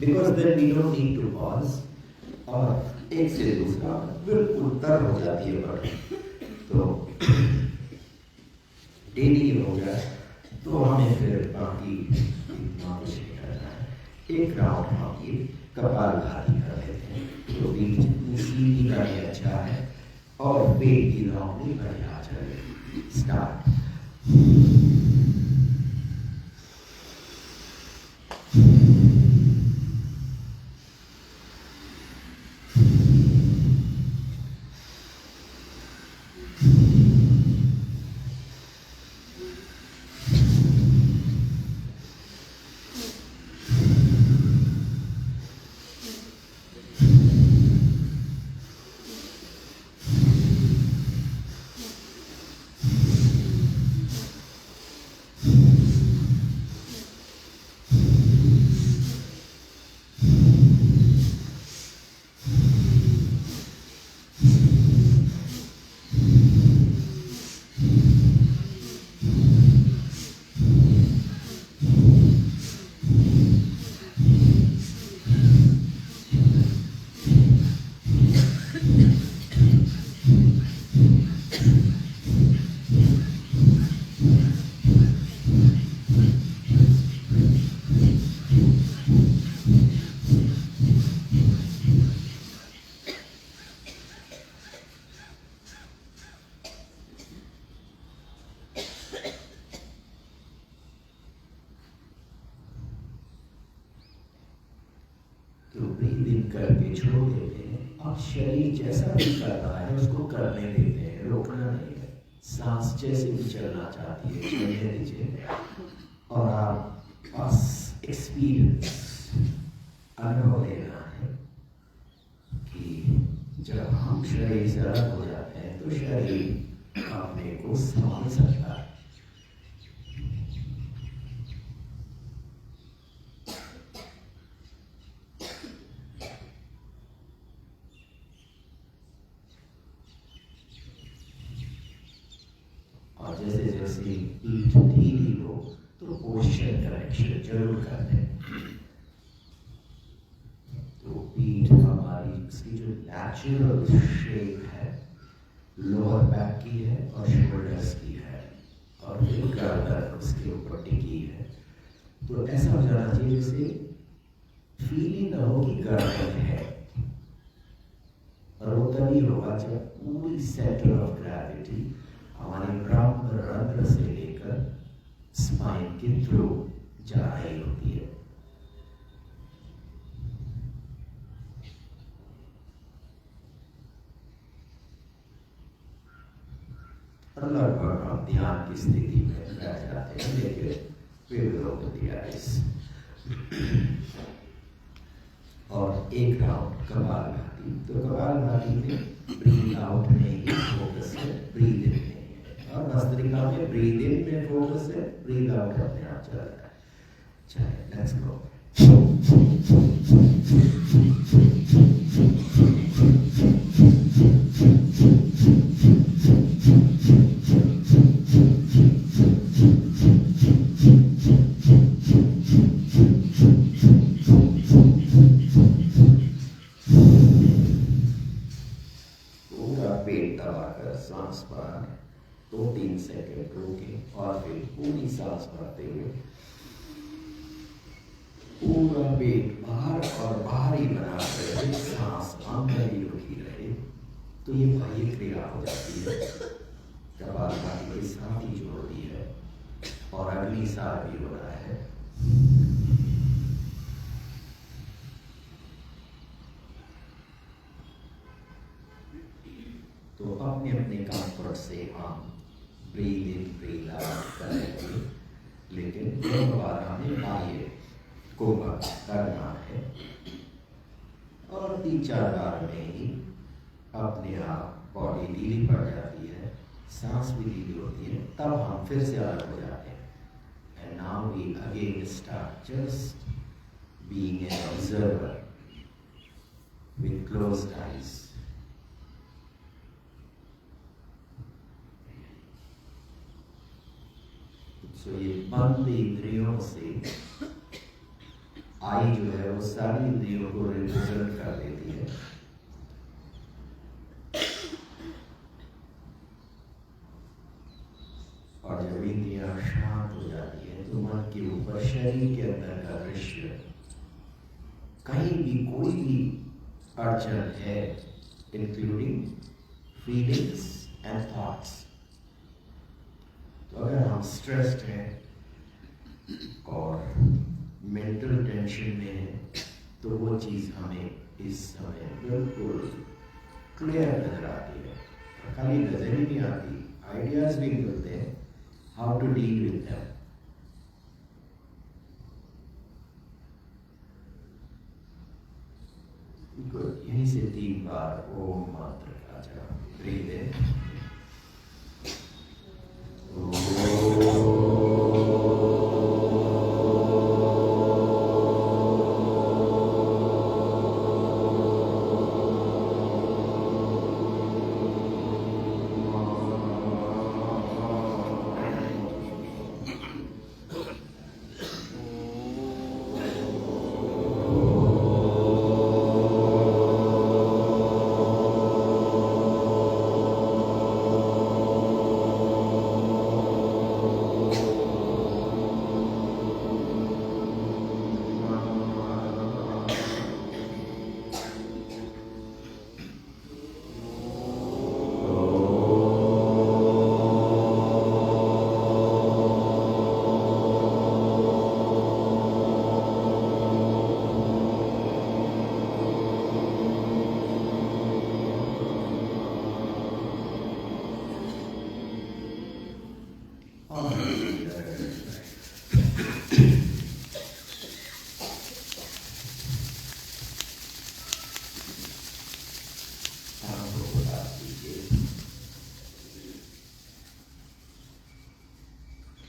because then we don't need to pause, और एक से दूसरा बिल्कुल तर हो जाती है बॉडी। तो डेली हो जाए तो हमें फिर बाकी इतना कुछ नहीं करना है। एक राउंड हम ये कपालभाति कर लेते हैं, तो भी सीधी करने अच्छा है, और पेट की राउंड भी बढ़िया चले। स्टार्ट। तो ब्रीथ इन करके छोड़ देते हैं। अब शरीर जैसा भी कर रहा है उसको करने देते हैं, रोकना नहीं है। सांस जैसे भी चलना चाहती है चलने दीजिए, और आप बस एक्सपीरियंस, अनुभव लेना है कि जब हम शरीर से अलग हो जाते हैं तो शरीर अपने को संभाल सकता है। और जैसे जैसे पीठ ढीली हो तो पोस्चर करेक्शन जरूर कर लें। तो पीठ हमारी, इसकी जो नेचुरल शेप है लोअर बैक की है और शोल्डर्स की है, और फिर गर्दन उसके ऊपर टिकी है। तो ऐसा हो जाना चाहिए जैसे फीलिंग ना हो कि गर्दन है, और वो तभी होगा जब पूरी सेंटर ऑफ ग्रेविटी हमारे ब्रह्म रंध्र से लेकर स्पाइन के थ्रू जा रही होती है। और लगभग हम ध्यान की स्थिति में बैठ जाते हैं, लेकिन फिर और एक राउंड कपालभाति। तो कपालभाति में ब्रीथ आउट में ही फोकस है, ब्रीथ इन में, और भस्त्रिका में ब्रीथ इन में फोकस है, ब्रीथ आउट अपने आप चल रहा है। चलिए लेट्स गो। पेट दबाकर सांस बाहर 2-3 सेकंड रोके, और फिर पूरी सांस भरते हुए पूरा पेट बाहर और बाहरी बनाकर सांस अंदर ही रुकी रहे। तो ये बाह्य क्रिया हो जाती है, कपालभाति के साथ ही जोड़ती है, और अगली साल भी हो रहा है। तो अपने अपने कंफर्ट से हम ब्रीथ इन ब्रीथ आउट करेंगे, लेकिन 2 बार हमें बाह्य को करना है, और 3-4 बार में ही अपने आप बॉडी ढीली पड़ जाती है, सांस भी ढीली होती है, तब हम फिर से अलग हो जाते हैं। And now we again start just being an observer with closed eyes. तो ये बंद इंद्रियों से आई जो है वो सारी इंद्रियों को रिप्रेजेंट कर देती है। और जब इंद्रियां शांत हो जाती है तो मन के ऊपर शरीर के अंदर का दृश्य, कहीं भी कोई भी अड़चन है, इंक्लूडिंग फीलिंग्स एंड थॉट्स, तो अगर हम स्ट्रेस्ड हैं और मेंटल टेंशन में है तो वो चीज़ हमें इस समय बिल्कुल क्लियर नजर आती है। और खाली नजर ही नहीं आती, आइडियाज भी मिलते हैं how to deal with them. Good, यहीं से 3 बार ओम मंत्र का जप। ब्रीथ इन,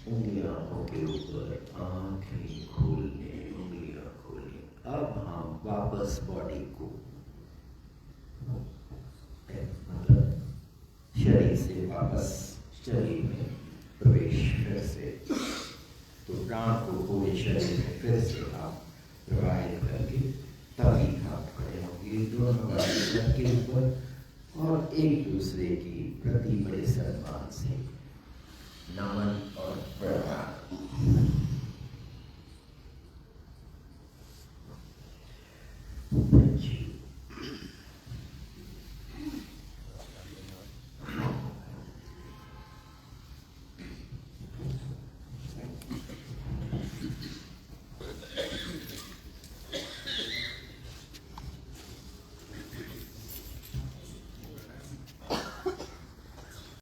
उंगलियों के ऊपर आंखें खोलने, उंगलियां खोलने। अब हम वापस बॉडी को मतलब शरीर से वापस शरीर में प्रवेश फिर से, तो प्राण को पूरे शरीर में फिर से आप प्रवाहित करके तभी आप खड़े होंगे दोनों बाजू के ऊपर और एक दूसरे की प्रति बड़े सम्मान से नमन और प्रणाम।